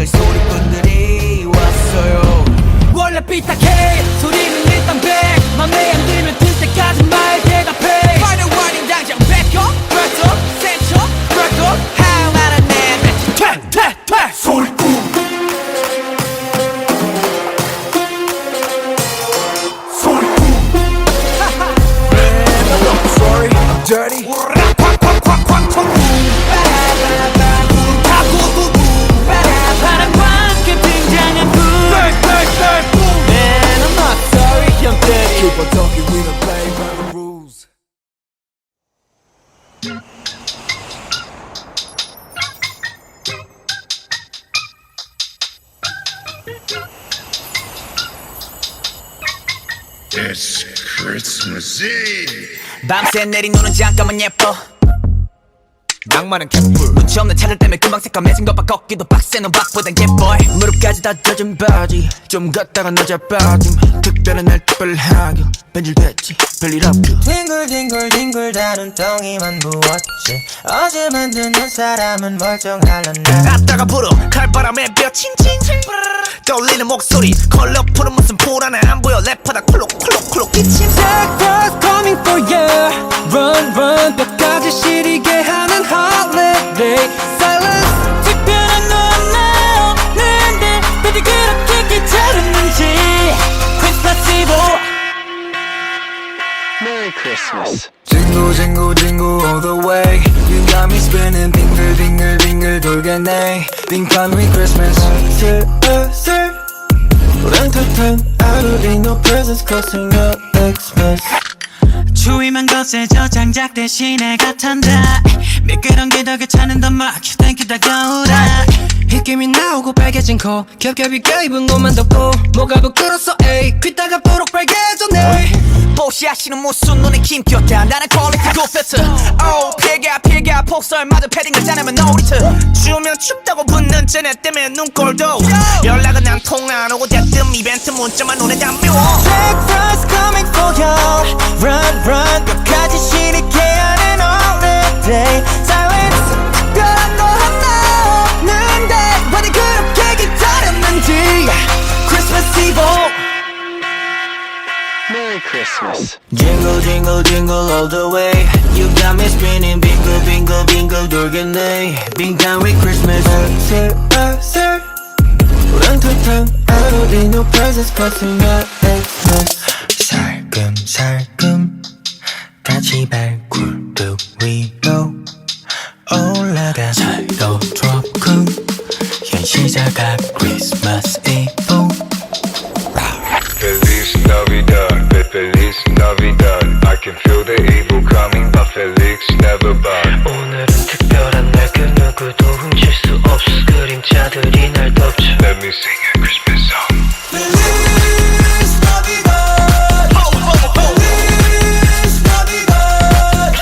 jingle 소리꾼들이 왔어요. 원래 삐딱해 소리는 일단 100 맘에 안 들면 들 때까지 말 대답해. Final warning 당장 back up Back up Set up Back up 하나는 내 배치 퇴 소리꾼 Sorry, I'm dirty. 바람과 등장한 불 Man I'm not sorry 형 때리. Keep on talking, we don't play by the rules. It's Christmas Eve. 밤새 내린 눈은 잠깐만 예뻐 낭만은 갯불. 눈치 없는 차들 때문에 금방 새까매진 것봐 걷기도 빡세 넌 박보단 예뻐 무릎까지 다 젖은 바지 좀 걷다가 낮아 빠짐 특별한 날 특별하게 변질됐지 별일 없죠. 뒹굴뒹굴뒹굴 다 눈덩이만 부었지 어제 만든 한 사람은 멀쩡할란다. 앞다가 불어 칼바람에 뼈 칭칭칭 떠올리는 목소리 컬러풀은 무슨 불안해 안 보여 랩하다 콜록콜록콜록 기침 Sacrifice coming for you. Run run 뼈까지 시리게 하는 holiday. Silence 특별한 넌 나오는데 어디 그렇게 귀찮았는지. Christmas Eve. Merry Christmas. Jingle jingle jingle all the way. You got me spinning 빙글 빙글 빙글 돌겠네. 빙판위 Christmas. 슬슬 우렁탕탕 I don't need no presents costing up Xmas. 추위만 거세져 장작 대신에 갓한다 미끄러운 게 더 괜찮은단 말 땡큐 다가오라 힉김이 나오고 빨개진 코 겹겹이 껴입은 옷만 덮고 뭐가 부끄러서 에이 귀따가 뽀록 빨개졌네. 보시하시는 무슨 눈에 김겼다 나는 퀄리티 굿패트 피가 폭설마저 패딩을 짜내면 노리트 추우면 춥다고 붙는 쟤네 때문에 눈꼴도 연락은 안 통화 안 오고 대뜸 이벤트 문자만 눈에 담겨 Sacrifice coming for you. Run run 뼈까지 시리게 하는 holiday. Silence 특별한 거 하나 없는데 어디 그렇게 기다렸는지. Christmas Eve. Merry Christmas. Jingle jingle jingle all the way. You got me spinning bingle bingle bingle 돌겠네. 빙판위 Christmas. 슬슬 우렁탕탕 I don't need no presents costing up Xmas. 살금살금 같이 발굴뚝 위로 올라가 살도 조금 현시자가 Christmas Eve. Feliz Navidad, Feliz Navidad. I can feel the evil coming, but Felix never bad. 오늘은 특별한 날 그 누구도 훔칠 수 없어 그림자들이 날 덮쳐. Let me sing a Christmas song. Feliz Navidad. Ho ho ho. Feliz Navidad.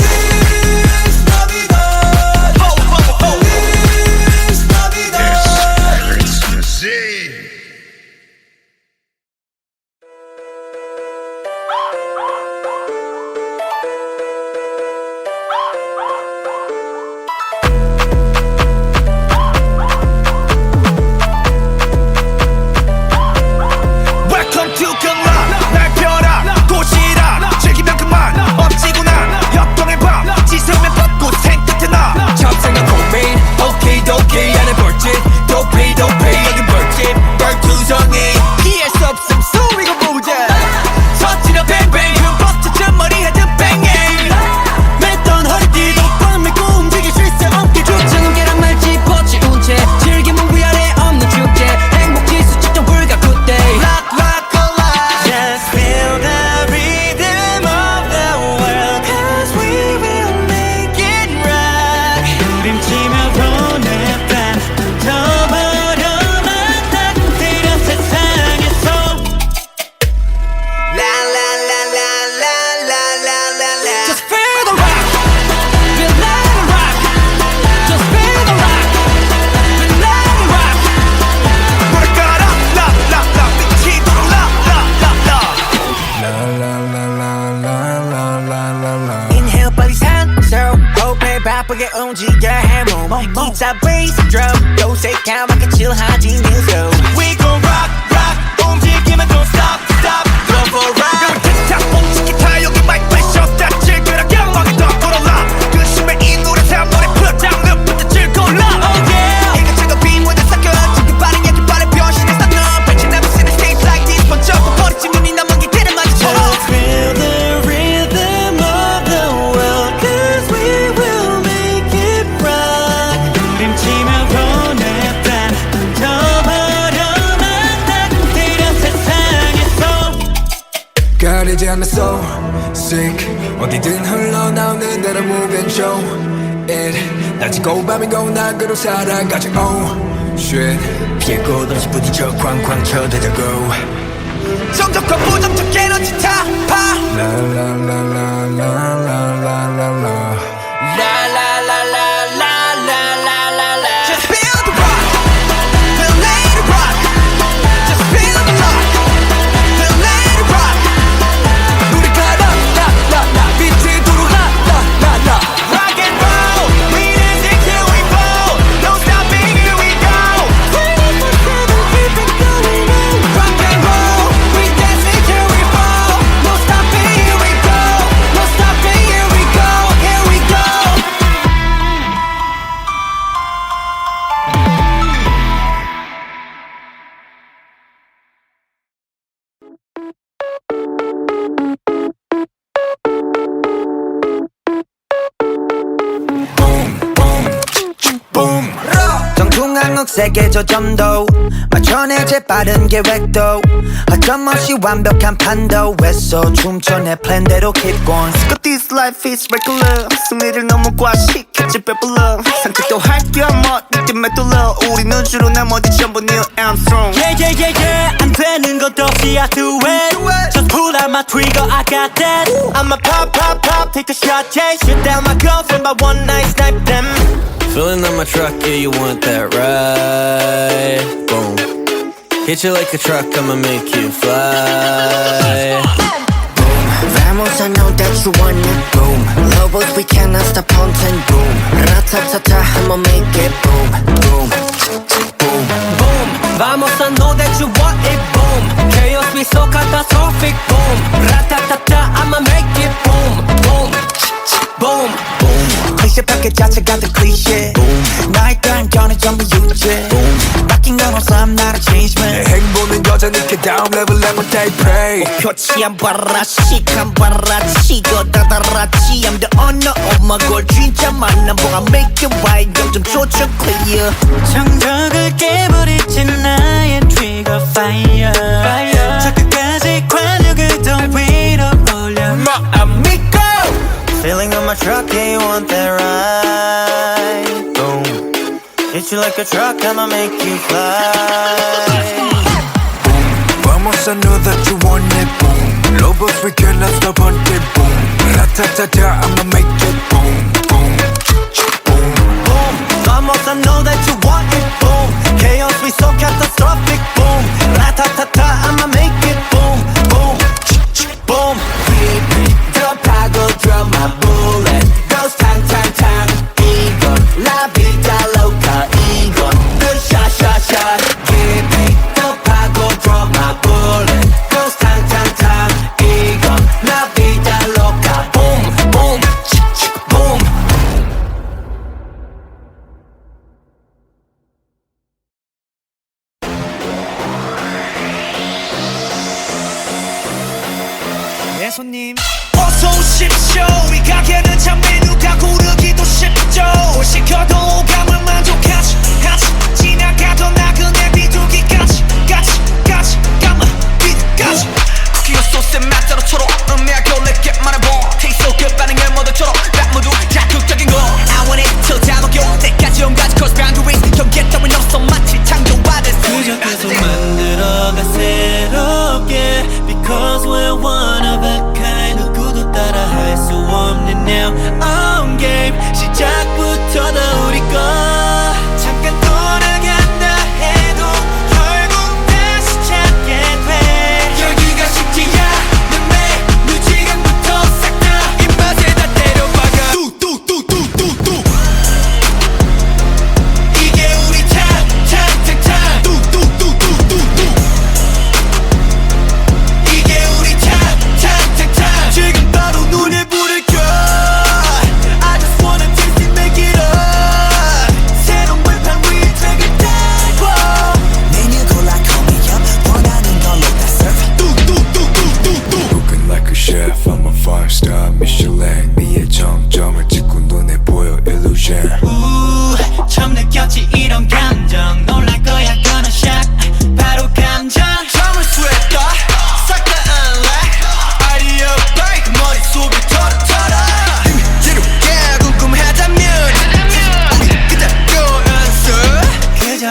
Feliz Navidad. Ho ho ho. Feliz Navidad. Christmas Eve. Welcome to 경락 날 펴라 도시락 즐기면 그만 엎지구나 협동의 밤 지새우면 벚꽃 생끝에 나 잡생각 고민 오케이 도케이 안에 벌집 도페이 여기 벌집 벌투성이 피할 수 없음 소리가 보자 터치려 뱅뱅 흠뻑 머리 헤드 뱅잉 맸던 허리띠도 꽉 메고 움직일 수 있어 어깨 좋지는 게랑 말 짚어지운 채 즐기면 위아래 없는 축제 행복지수 측정 불가 굿데이. Just feel the rhythm of the world 'cause we will make it right. 부림치며 보낸 밤 덮어려만 따뜻한 세상에서 Just feel the rock, feel like a rock. Just feel the rock, feel like a rock. 뭐랄까라 라라라 미치도록 라라라라 Inhale 빨리 산소 호흡해 바쁘게 움직여 해몸 기타 베이스 drum 요새 까맣게 칠하지 new flow We gon' rock rock 움직이면 don't stop stop Go for a ride 틱탁 뽕치기 타 여기 마이크 프레셔 다 즐겨라 경험하게 더 걸어라 그 심해 이 노래 사물에 put down 늪부터 즐거울라 Oh yeah 이것저것 빈무대 섞여 지금 빠른 얘기 빠른 변신했어 너 Bet you never seen a stage like this 번쩍 버리지 눈이 남은 게 길을 마주쳐 Just feel the rhythm of the world Cause we will make it rock 부림치며 보냈다 던져버려만 따뜻한 세상에서 가리지 않는 soul sick 어디든 흘러나오는 대로 move and show it 낮이고 밤이고 낙으로 살아가지 oh shit 피해 꽃없이 부딪혀 쾅쾅 쳐대자고 정적과 부정적 에너지 타파 La la la la la la la la la Just feel the rock Feel let it rock Just feel the rock Feel let it rock 우리가 라라라라 빛이 도로가 라라라 Rock and roll We dancing till we fall Don't stop it, here we go 24/7 keep it going on Rock and roll We dancing till we fall Don't stop it, here we go Don't stop it, here we go Here we go 정중앙흑색의 저점도 맞춰내 재빠른 계획도 허점없이 완벽한 판도 했어 춤춰 내 플랜대로 keep going But this life is regular 승리를 너무 과식했지 배불러 산책도 할겸 어디쯤 맷돌러 우리는 주로 나머지 전부 Neil Armstrong 안 되는 것 없이 I do it Just pull out my trigger I got that I'ma pop pop pop take a shot yeah Shoot down my girlfriend by one night snipe them Filling up my truck, yeah, you want that ride Boom Hit you like a truck, I'ma make you fly Vamos, I know that you want it, boom Lobos, we cannot stop haunting, boom Ratatata, I'ma make it, boom Boom, boom, boom Vamos, I know that you want it, boom Chaos, we so catastrophic, boom Ratatata, I'ma make it, boom Boom, boom, boom 클리셰 패킷 자체가 더 클리셰 나의 단견은 전부 유죄 바뀐 건 없어, I'm not a change man 내 행보는 여전히 그 다음 레벨 every day pray 표치 안 봐라 시간 봐라 치고 다다라치 I'm the owner of my goal 진짜 만난 보가 make it right 영점 조쳐 clear 정적을 깨버리지 나의 trigger fire 저 끝까지 관역을 더 위로 올려 amigo Filling up my truck, yeah, you want that ride Boom Hit you like a truck, I'ma make you fly Vamos, I know that you want it, boom Lobos, we cannot stop hunting, boom Ratatata, I'ma make it, boom Boom, boom boom Vamos, I know that you want it, boom Chaos, we so catastrophic, boom Ratatata, I'ma make it, boom Boom, boom 더 파고들어 my bullet Goes 탕 탕 탕 이건 La vida loca 이건 The shot shot shot Give me 더 파고들어 my bullet Goes 탕 탕 탕 이건 La vida loca Boom boom boom 네 손님 어서 오십시오 이 가게는 참 메뉴가 고르기도 쉽죠 뭘 시켜도 오감을 만족하지 지나가던 나그네 비둘기까지 까지 까만 빛까지 쿠키와 소스의 맛대로 초록 음미하고 내게 말해봐 Taste so good 반응을 모두처럼 딱 모두 자극적인 거 I want it till 다 녹여 때까지 온가지 cross boundaries 경계 따윈 없어 마치 창조받은 그저 계속 만들어가 새롭게 Because we're one of a kind 누구도 따라할 수 없는 now on game 시작부터 다 우리 것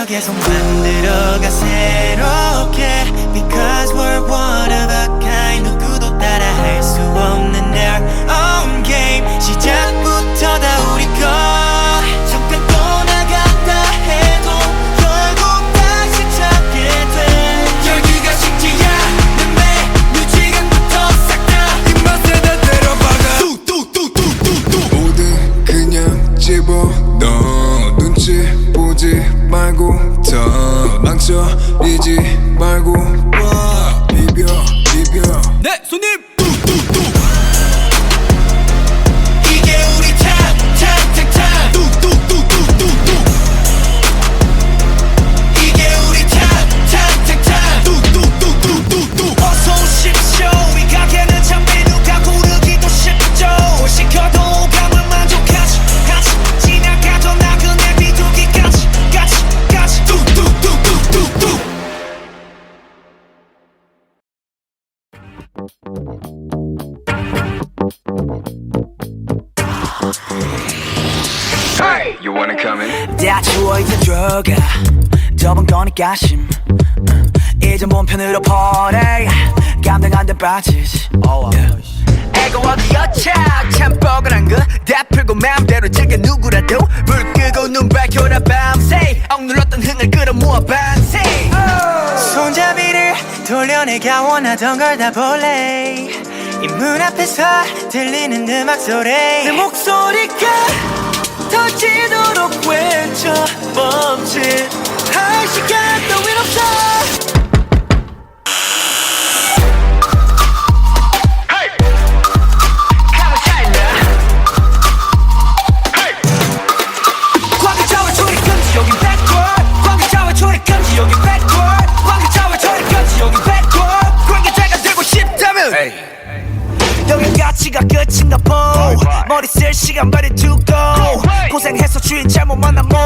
계속 만들어가 새롭게 Because we're one of a kind 누구도 따라할 수 없는 their own game 시작부터 다 우리 거 잠깐 떠나갔다 해도 결국 다시 찾게 돼 열기가 식지 않는 매 지금부터 싹 다 입맛에 다 때려박아 뚜뚜뚜뚜뚜뚜 모든 그냥 집어넣어 눈치 보지 말고 더 망설이지 말고 비벼 네 손님 이게 우리 time 뚜뚜뚜뚜뚜뚜 이게 우리 time 뚜뚜뚜뚜뚜뚜 어서 오십시오 이 가게는 참 메뉴가 고르기도 쉽죠 뭘 시켜도 오감을 만족하지 같이 지나가던 나그네 비둘기까지 같이 뚜뚜뚜뚜뚜뚜 Hey, you wanna come in? 다 주워 이제 들어가 좁은 거니까 심 이제 몸 편으로 보내 감당 안 돼 빠지지 애가 어디였자 참 뻐근한 거 다 풀고 마음대로 즐겨 누구라도 불 끄고 눈 밝혀라 밤새 억눌렀던 흥을 끌어모아 밤새 손잡이를 돌려 내가 원하던 걸 다 볼래 이 문 앞에서 들리는 음악 소리 내 목소리가 터지도록 외쳐 멈칫할 시간 따윈 없어 관계자와 조리 금지 여긴 backward 관계자와 조리 금지 여긴 backward 관계자와 조리 금지 여긴 backward 관계자가 되고 싶다면 여긴 가치가 끝인가 보 머리 쓸 시간 말이 두고 고생해서 주인 잘못 만난 몸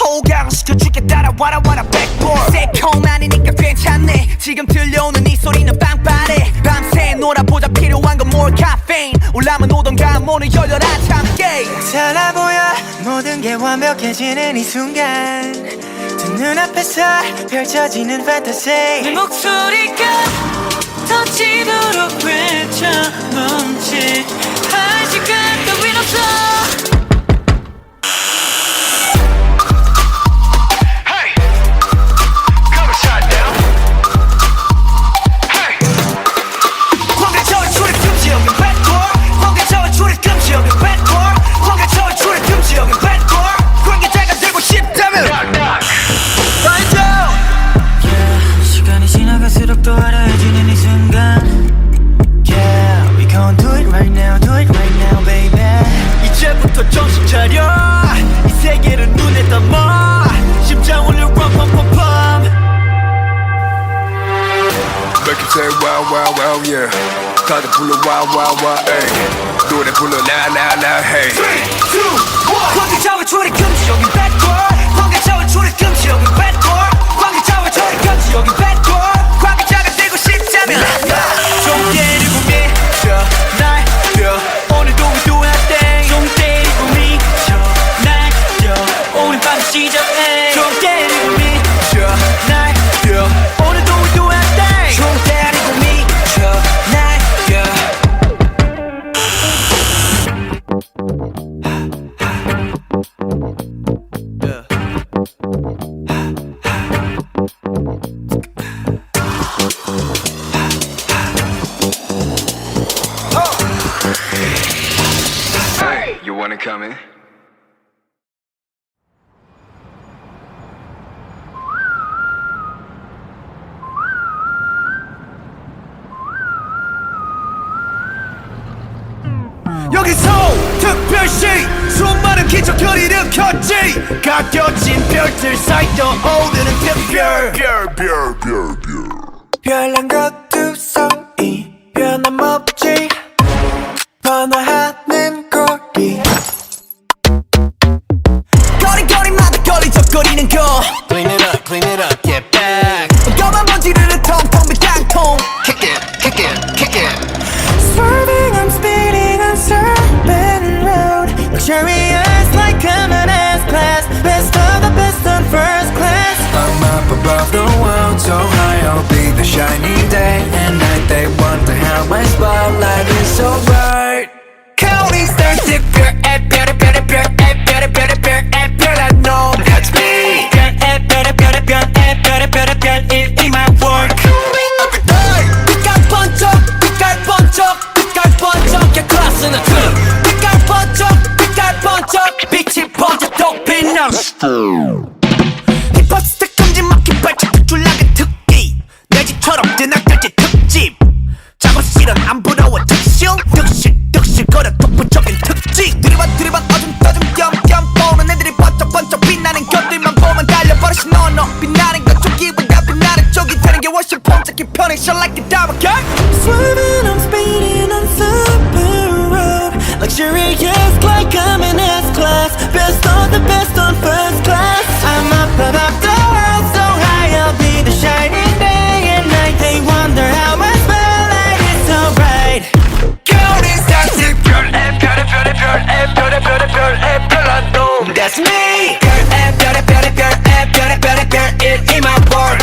호강시켜줄게 따라와라 backboard 새콤하니까 괜찮네 지금 들려오는 이 소리는 빵빠레 밤새 놀아보자 필요한 건 more caffeine 올라면 오던가 문을 열려라 참깨 달라 보여 모든 게 완벽해지는 이 순간 두 눈앞에서 펼쳐지는 fantasy 내 목소리가 터지도록 외쳐 멈칫할 시간 따윈 없어 관계자와 조리 금지 여긴 backward 관계자와 조리 금지 여긴 backward 관계자와 조리 금지 여긴 backward 관계자가 되고 싶다면 시간이 지나갈수록 더 알아해지는 이 순간 Yeah, we gon' do it right now, baby 이제부터 정신 차려 이 세계를 눈에 담아 심장 울려 빰빰빰빰 Make it say wow wow wow yeah 다들 불러 wow wow wow ay 노래 불러 now now now hey 관계자와 조리 금지 여긴 backward 관계자와 조리 금지 여긴 backward 관계자와 조리 금지 여긴 backward 관계자가 되고 싶다면 좀 때리고 미쳐 날려 오늘도 we doing our thing 좀 때리고 미쳐 날려 오늘 밤 시작해 좀 때리고 미쳐 날려 오늘도 we doing our thing 좀 때리고 미쳐 날려 Hey, you wanna come in? 여기서 특별시 수많은 기적을 일으켰지 가껴진 별들 사이 떠오르는 특별 별난 것도 소리 변함없지 번화하는 거리 거리거리마다 걸리적거리는 거 Clean it up, get back 검은 먼지를 텅텅 빈 깡통 Kick it Swerving, I'm speeding on Serpent Road Luxurious like coming as class Best of the best on first class on up 빛나는 것 쪽이보다 빛나는 쪽이 되는 게 훨씬 폼잡기 편해 Shine like a diamond girl Swerving, I'm speeding on super road. Luxurious like I'm in S-Class. Best of the best on first class. I'm up above the world, so high I'll be the shining day and night. They wonder how my spotlight is so bright. 겨울인 starship 별의 별의 별의 별의 별의 별의 별의 별한 놈 That's me. 별의 별의 별의 별의 별의 별의 별일 in my world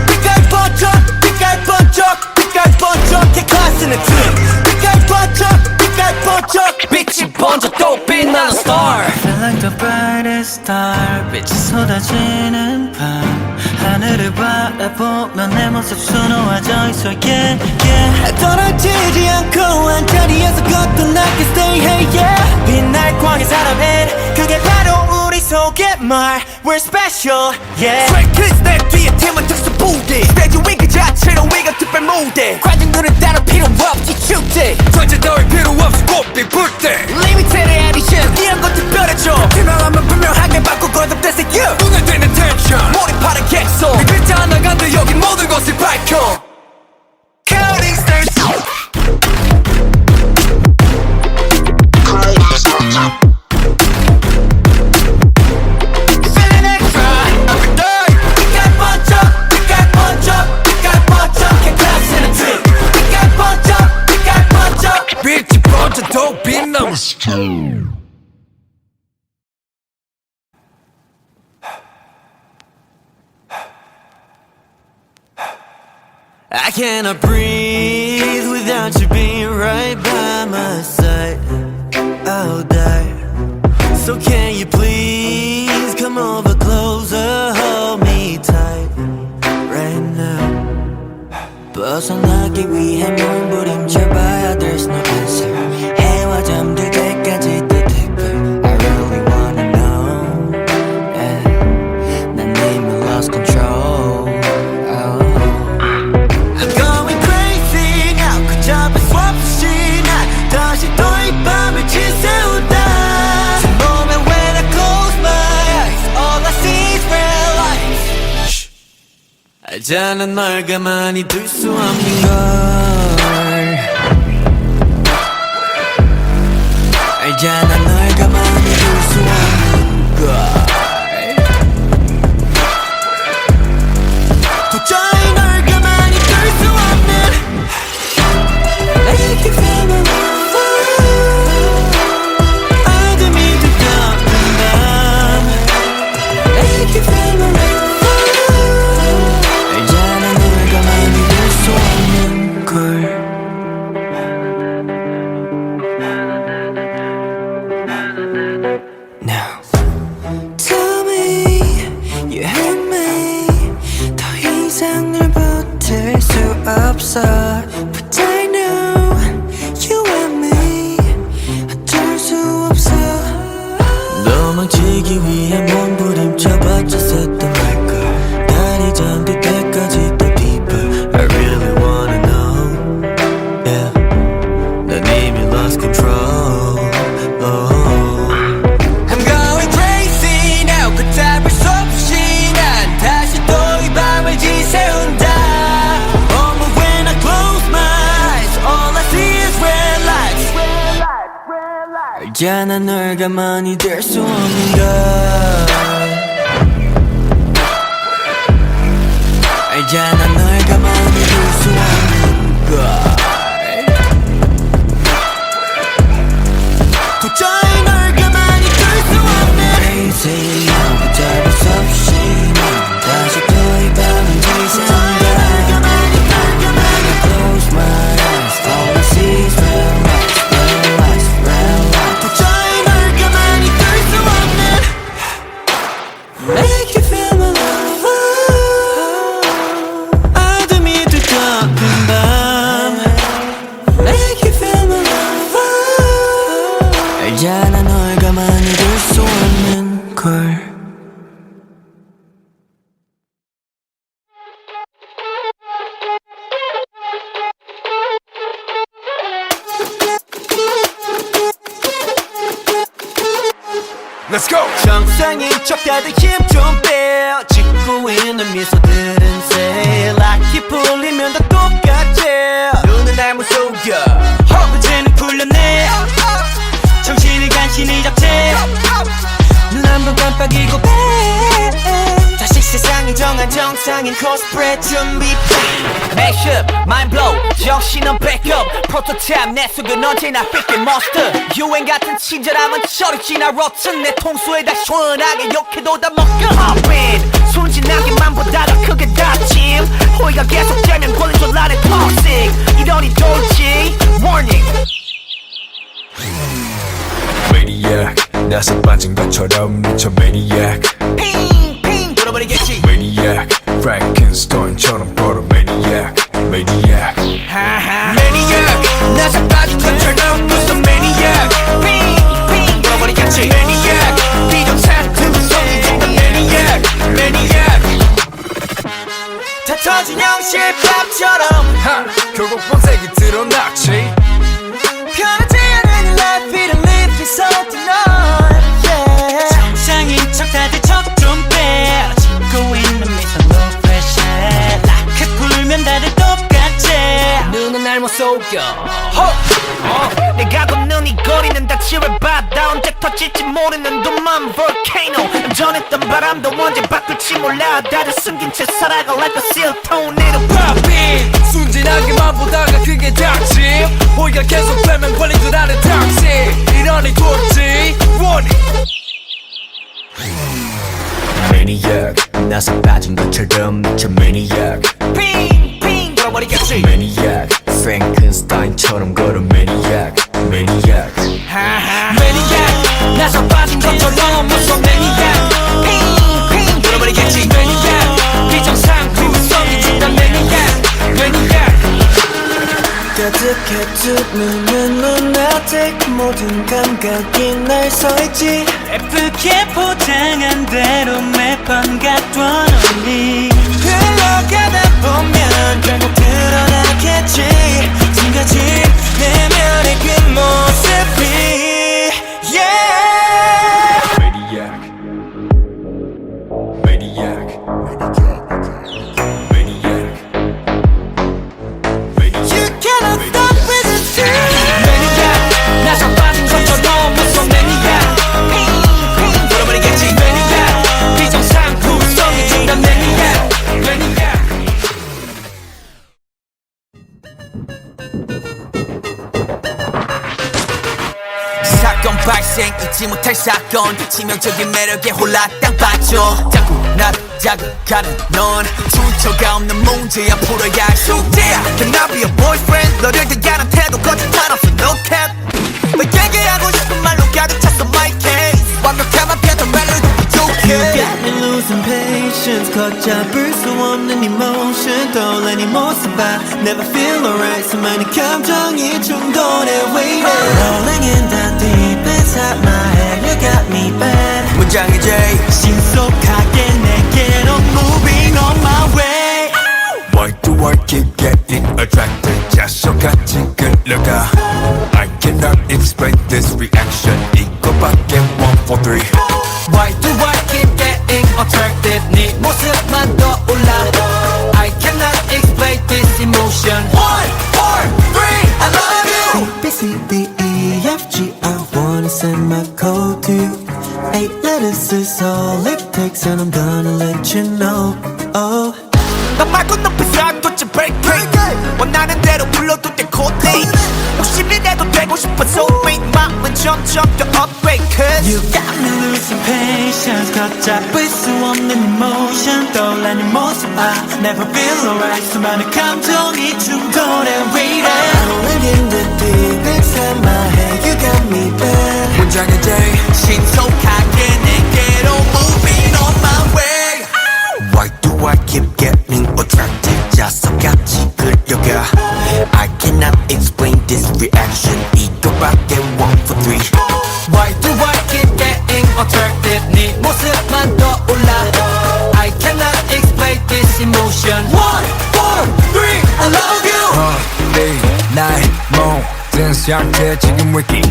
빛깔 번쩍, 빛깔 번쩍, 빛깔 번쩍. 해 클래스는 트림. 빛깔 번쩍, 빛깔 번쩍. 빛이 번져 또 빛나는 star Feel like the brightest star. 빛이 쏟아지는 밤. 하늘을 바라보면 내 모습 수놓아져 있어. Yeah, yeah. 떨어지지 않고 한 자리에서 거듭나게 stay hey yeah. 빛날 광의 사람은 그게 바로 우리 속의 말. We're special yeah. Kiss 내 뒤에 팀은 특수 부대 스테이지 위 그 자체로 위가 특별 무대 관중들은 따로 필요 없지 축제 전체 따위 필요 없이 꽃빛 불때 Limited edition 이런 거 특별해져 투명하면 분명하게 바꾸고 거듭돼서 you 눈에 띄는 텐션 몰입하는 객소 이 빛이 하나 간데 여기 모든 것이 밝혀 Counting stars Feeling extra every day 빛깔 번쩍 빛깔 번쩍 빛깔 번쩍 해 클래스는 트림 빛깔 번쩍 빛깔 번쩍 빛이 번져 더 빛나는 I cannot breathe without you being right by my side. I'll die. So can you please come over closer, hold me tight right now. 벗어나기 위해 몸부림쳐봐야 there's no answer. 해와 잠들 때까지 또 deeper. I really wanna know. Yeah. 난 이미 lost control. Oh. I'm going crazy now. 그 잡을 수 없이 난 다시 또 이 밤을 지새운다. The moment when I close my eyes, all I see is red lights. 알잖아 널 가만히 둘 수 없는 걸. 알잖아 널 가만히 둘 수 없는 걸. 도저히 널 가만히 둘 수 없는. I can feel my love. 어둠이 두꺼운 밤. I can feel my love. 알잖아 널 가만히 둘 수 없는 걸. Now tell me you hurt me. 더 이상 널 버틸 수 없어. But I know you and me 어쩔 수 없어. 도망치기 위해 몸부림쳐봤자 샜던 말걸. 달이 잠들 때까지 더 deeper. I really wanna know. Yeah. 난 이미 lost control. Oh. I'm going crazy now. 그 잡을 수 없이 난 다시 또 이 밤을 지새운다. Oh, but when I close my eyes, all I see is red lights. 알잖아 널 가만히 둘 수 없는 걸. 알잖아 널 가만히 둘 수 없는 걸. 도저히 널 가만히 둘 수 없는. Crazy now. 그 잡을 수 없이 난 다시 또 이 밤을 지새운다. Close my eyes, all I see is red lights, red lights, red lights. 도저히 널 가만히 둘 수 없는. Make you feel my love. 어둠이 두꺼운 밤. Make you feel my love. 알잖아 널 가만히 둘 수 없는 걸. Let's go 정상인 척 다들 힘 좀 빼. 진정한 정상인 코스프레 준비 Mashup, mind blow, 정신은 backup 프로토타입 내 속은 언제나 삐끗 monster 유행 같은 친절함은 저리 지나 rotten 내 통수에다 시원하게 욕해도 다 먹여 Hop in, 순진하게만 보다가 크게 다짐 호의가 계속되면 권리줄 나를 toxic 이러니 돌지 warning Maniac 나서 빠진 것처럼 미쳐 Maniac 핑핑 돌아버리겠지 Maniac Frankenstein처럼 걸어 Maniac Maniac Maniac 나서 빠진 것처럼 무슨 Maniac 핑핑 돌아버리겠지 Maniac 비정상 틈성이 든 Maniac Maniac 다 터진 형실밥처럼 하 결국 본색이 드러났지 편하지 않은 life it live it so tonight yeah 정상인 척 다들 척좀빼 짓고 있는 미소 no pressure 라켓 불면 다들 똑같지 눈은 날 못 속여 내가 걷는 이 거리는 다 지뢰바다 언제 터질지 모르는 둠만 volcano 전했던 바람도 언제 바꿀지 몰라 다들 숨긴 채 살아가 like a seal tornado Poppin 순진하게만 보다가 그게 닥침 호의가 계속되면 걸린 줄 아는 닥치 이러니 돌지 Warning Maniac 나서 빠진 것처럼 미쳐 Maniac 핑핑 돌아버리겠지 Maniac Frankenstein처럼 걸어 Maniac Maniac Maniac 나서 빠진 것처럼 무슨 Maniac 핑핑 돌아버리겠지 Maniac 비정상 틈성이 든다 Maniac Maniac 가득해 두 눈은 lunatic 모든 감각이 날 서있지 예쁘게 포장한 대로 매번 갖던 우리 흘러가다 보면 결국 드러나겠지 숨겨진 내면의 그 모습이 yeah Maniac Maniac Maniac You cannot stop with the truth Maniac 나서 빠진 것처럼 무슨 Maniac 핑핑 돌아버리겠지 Maniac 비정상 틈성이 든다 Maniac Maniac 사건 발생 잊지 못할 사건 치명적인 매력에 홀라당 빠져 자꾸 나를 자극하는 넌 출처가 없는 문제야 풀어야 할 숙제야 Can I be your boyfriend 너를 대하는 태도 거짓 하나 없어 no cap 너에게 하고 싶은 말로 가득 찼어 my case 완벽한 편한 말로도 You 부족해 got me losing patience 걷잡을 수 없는 emotion 떠올린 이 모습 봐 Never feel alright 수많은 감정이 충돌해 waiting Rolling in the deep inside my head You got me bad 문장이 J 신속하게 내게로 moving on my way Why do I keep getting attracted 자석같이 끌려가 I cannot explain this reaction 이거밖에 1, 4, 3 Why do I keep getting attracted 네 모습만 떠올라 I cannot explain this emotion 1, 4, 3 I love you A, B, C, D, E, F, G I wanna send my code to you 8 letters is all it takes and I'm gonna let you know Oh 너 말고 높이서 안 뒀지 break 원하는 대로 불러도 돼 코딩 욕심이 내도 되고 싶어서 wait 마음은 점점 더 upgrade cause You got me losing patience 걷잡을 수 없는 emotion 떠올라는 모습 I never feel alright 수많은 감정이 충돌해 waiting Rolling in the deep inside my head You got me bad 문장의 J 신속하게 내게로 moving on my way Why do I keep getting attracted 자석같이 끌려가 I cannot explain this reaction 이거밖에 1, 4, 3 Why do I keep getting attracted 네 모습만 떠올라 I cannot explain this emotion 1, 4, 3 I love you 네 나의 모든 상태 지금 wiki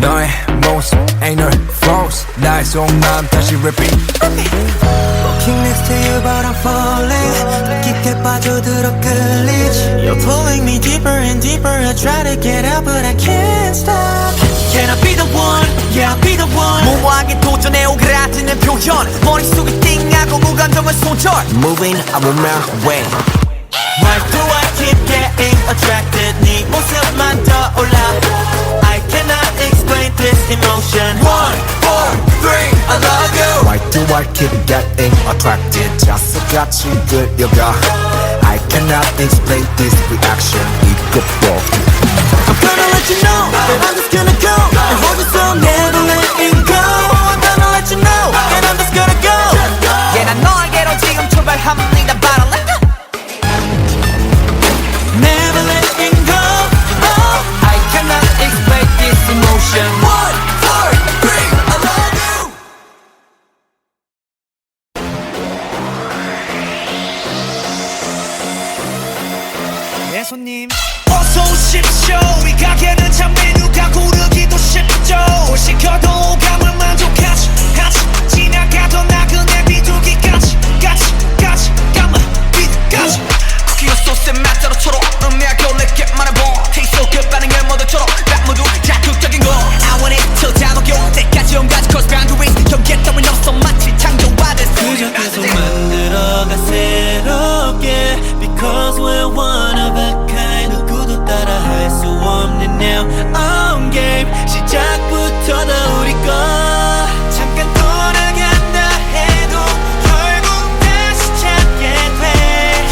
너의 모습 ain't no false 나의 속마음 다시 repeat Walking next to you but I'm falling 깊게 빠져들어 끌리지 You're pulling me deeper and deeper I try to get out but I can't stop Can I be the one? Yeah I'll be the one 무모하게 도전해 오그라드는 표현 머릿속에 띵하는 하고 무감정은 손절. Moving I'm on my way. Why do I keep getting attracted 네 모습만 떠올라 I cannot explain this emotion 1, 4, 3 I love you. Why do I keep getting attracted 자석같이 끌려가 I cannot explain this reaction 이거 봐 I'm gonna let you know that I'm just gonna go and hold you so never letting go I'm gonna let you know that I'm just gonna go Yeah 난 너에게로 지금 출발합니다 바로 let go. Never letting go oh, I cannot explain this emotion. 1, 4, 3 I love you. 네 손님 어서 오십시오 이 가게는 참 메뉴가 고르기도 쉽죠 뭘 시켜도 오감을 만족하지 지나가던 나그네 비둘기까지 까지 까마귀까지 쿠키와 소스의 맛대로 초록 음미하고 내게 말해봐 Taste so good 반응을 모두처럼 딱 모두 자극적인 거 I want it till 다 녹여 때까지 온갖 cross boundaries 경계 따윈 없어 마치 창조받은 그저 계속 만들어가 새롭게 Because we're one of a kind 누구도 따라할 수 없는 now on game 시작부터 다 우리 거 잠깐 돌아간다 해도 결국 다시 찾게 돼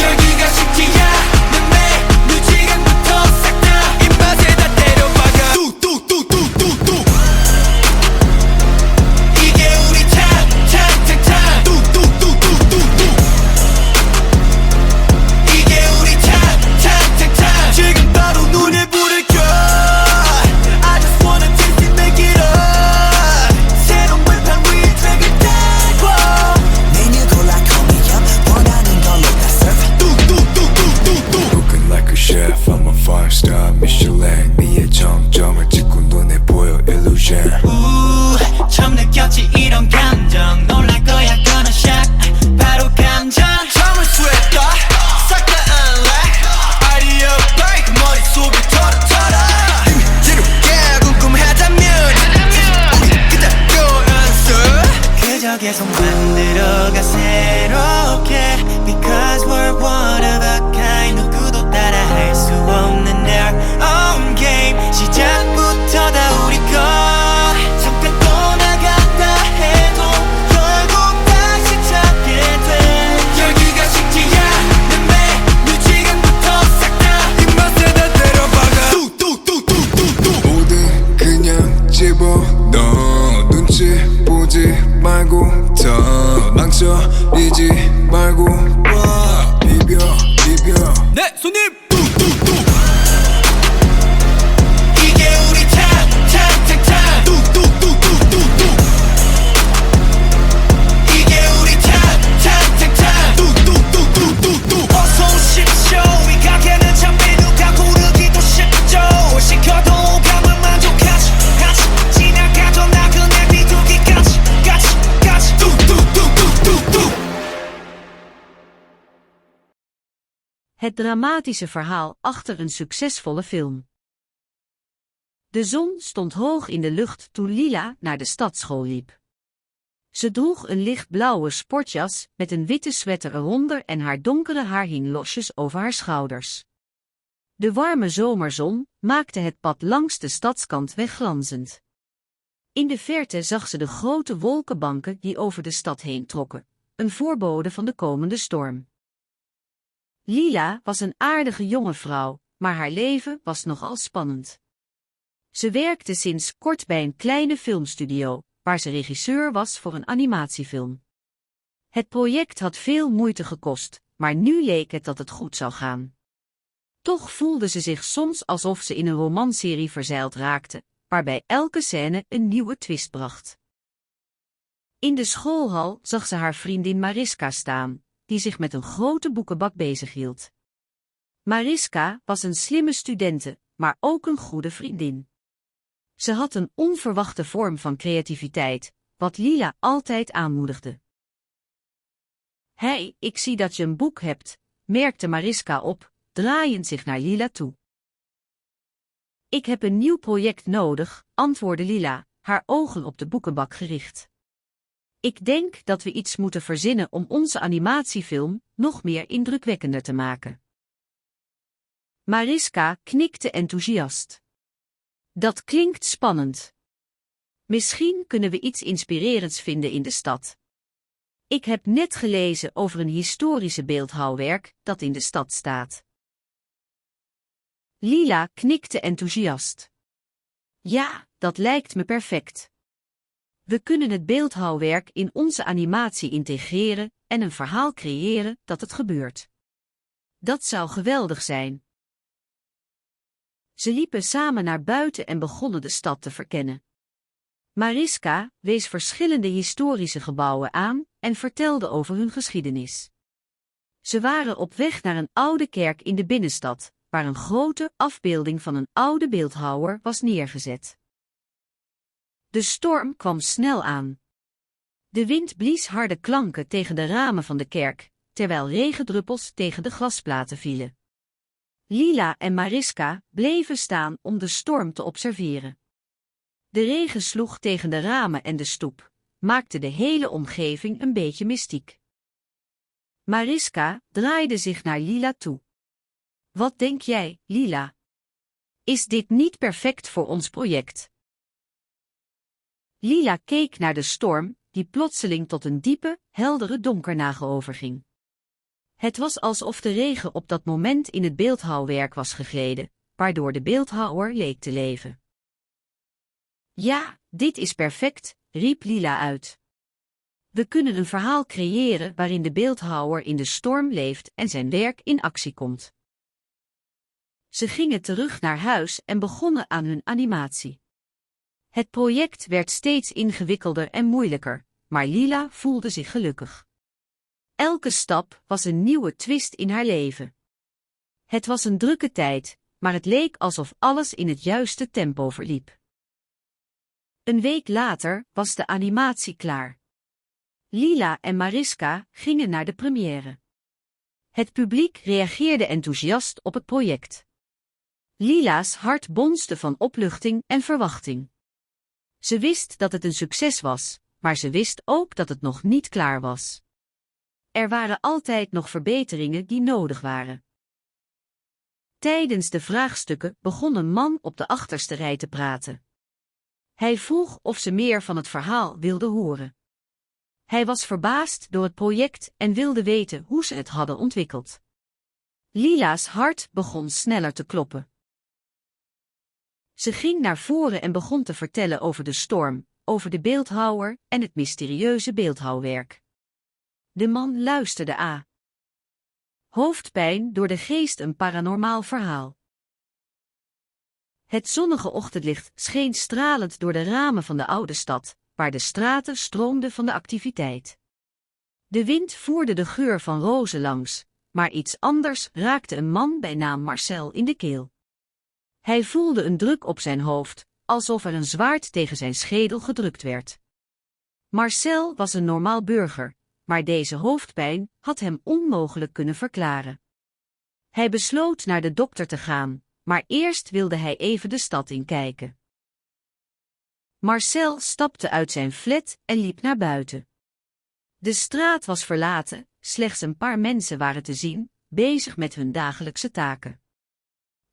열기가 식지 않는 메뉴 지금부터 싹 다 입맛에 다 때려박아 뚜뚜뚜뚜뚜뚜 이게 우리 탕탕탕탕 뚜뚜뚜뚜뚜뚜 이게 우리 탕탕탕탕 지금 바로 눈에 불을 켜 I just wanna taste it make it up 새로운 판 위에 track을 따고 메뉴 골라 call me up 원하는 걸로 다 serve 뚜뚜뚜뚜뚜뚜 Cooking like a chef I'm a 5-star Michelin 미의 정점을 찍고 눈에 보여 illusion 처음 느꼈지 이런 감정 놀랄 거야 gonna shock 바로 감정 잠을 쇠다 싹 다 unlock 아이디어 break 머릿속을 털어 지루게 궁금하다면 우리 그대로 answer 그저 계속 만들어가 새롭게 Because we're one of a kind 누구도 따라할 수 없는 their own game 시작부터 다 우리 거 잠깐 떠나간다 해도 결국 다시 찾게 돼 열기가 식지 않는 메뉴 지금부터 싹 다 입맛에 다 때려박아 뚜뚜뚜뚜뚜뚜 모든 그냥 집어넣어 눈치 보지 말고 더 망설이지 말고 와 비벼 네 손님 이게 우리 탕탕탕탕 뚜뚜뚜뚜뚜뚜 이게 우리 탕탕탕탕 뚜뚜뚜뚜뚜뚜 어서 오십시오 이 가게는 참 메뉴가 고르기도 쉽죠 뭘 시켜도 오감을 만족하지 지나가던 나그네 비둘기까지 뚜뚜뚜뚜뚜뚜 Het dramatische verhaal achter een succesvolle film. De zon stond hoog in de lucht toen Lila naar de stadsschool liep. Ze droeg een lichtblauwe sportjas met een witte sweater eronder en haar donkere haar hing losjes over haar schouders. De warme zomerzon maakte het pad langs de stadskant wegglanzend. In de verte zag ze de grote wolkenbanken die over de stad heen trokken, een voorbode van de komende storm. Lila was een aardige jonge vrouw, maar haar leven was nogal spannend. Ze werkte sinds kort bij een kleine filmstudio, waar ze regisseur was voor een animatiefilm. Het project had veel moeite gekost, maar nu leek het dat het goed zou gaan. Toch voelde ze zich soms alsof ze in een romanserie verzeild raakte, waarbij elke scène een nieuwe twist bracht. In de schoolhal zag ze haar vriendin Mariska staan, die zich met een grote boekenbak bezighield. Mariska was een slimme studente, maar ook een goede vriendin. Ze had een onverwachte vorm van creativiteit, wat Lila altijd aanmoedigde. Hey, ik zie dat je een boek hebt, merkte Mariska op, draaiend zich naar Lila toe. Ik heb een nieuw project nodig, antwoordde Lila, haar ogen op de boekenbak gericht. Ik denk dat we iets moeten verzinnen om onze animatiefilm nog meer indrukwekkender te maken. Mariska knikte enthousiast. Dat klinkt spannend. Misschien kunnen we iets inspirerends vinden in de stad. Ik heb net gelezen over een historische beeldhouwwerk dat in de stad staat. Lila knikte enthousiast. Ja, dat lijkt me perfect. We kunnen het beeldhouwwerk in onze animatie integreren en een verhaal creëren dat het gebeurt. Dat zou geweldig zijn. Ze liepen samen naar buiten en begonnen de stad te verkennen. Mariska wees verschillende historische gebouwen aan en vertelde over hun geschiedenis. Ze waren op weg naar een oude kerk in de binnenstad, waar een grote afbeelding van een oude beeldhouwer was neergezet. De storm kwam snel aan. De wind blies harde klanken tegen de ramen van de kerk, terwijl regendruppels tegen de glasplaten vielen. Lila en Mariska bleven staan om de storm te observeren. De regen sloeg tegen de ramen en de stoep, maakte de hele omgeving een beetje mystiek. Mariska draaide zich naar Lila toe. Wat denk jij, Lila? Is dit niet perfect voor ons project? Lila keek naar de storm, die plotseling tot een diepe, heldere donkernagel overging. Het was alsof de regen op dat moment in het beeldhouwwerk was gegleden, waardoor de beeldhouwer leek te leven. Ja, dit is perfect, riep Lila uit. We kunnen een verhaal creëren waarin de beeldhouwer in de storm leeft en zijn werk in actie komt. Ze gingen terug naar huis en begonnen aan hun animatie. Het project werd steeds ingewikkelder en moeilijker, maar Lila voelde zich gelukkig. Elke stap was een nieuwe twist in haar leven. Het was een drukke tijd, maar het leek alsof alles in het juiste tempo verliep. Een week later was de animatie klaar. Lila en Mariska gingen naar de première. Het publiek reageerde enthousiast op het project. Lila's hart bonsde van opluchting en verwachting. Ze wist dat het een succes was, maar ze wist ook dat het nog niet klaar was. Er waren altijd nog verbeteringen die nodig waren. Tijdens de vraagstukken begon een man op de achterste rij te praten. Hij vroeg of ze meer van het verhaal wilden horen. Hij was verbaasd door het project en wilde weten hoe ze het hadden ontwikkeld. Lila's hart begon sneller te kloppen. Ze ging naar voren en begon te vertellen over de storm, over de beeldhouwer en het mysterieuze beeldhouwwerk. De man luisterde aan. Hoofdpijn door de geest, een paranormaal verhaal. Het zonnige ochtendlicht scheen stralend door de ramen van de oude stad, waar de straten stroomden van de activiteit. De wind voerde de geur van rozen langs, maar iets anders raakte een man bij naam Marcel in de keel. Hij voelde een druk op zijn hoofd, alsof er een zwaard tegen zijn schedel gedrukt werd. Marcel was een normaal burger, maar deze hoofdpijn had hem onmogelijk kunnen verklaren. Hij besloot naar de dokter te gaan, maar eerst wilde hij even de stad inkijken. Marcel stapte uit zijn flat en liep naar buiten. De straat was verlaten, slechts een paar mensen waren te zien, bezig met hun dagelijkse taken.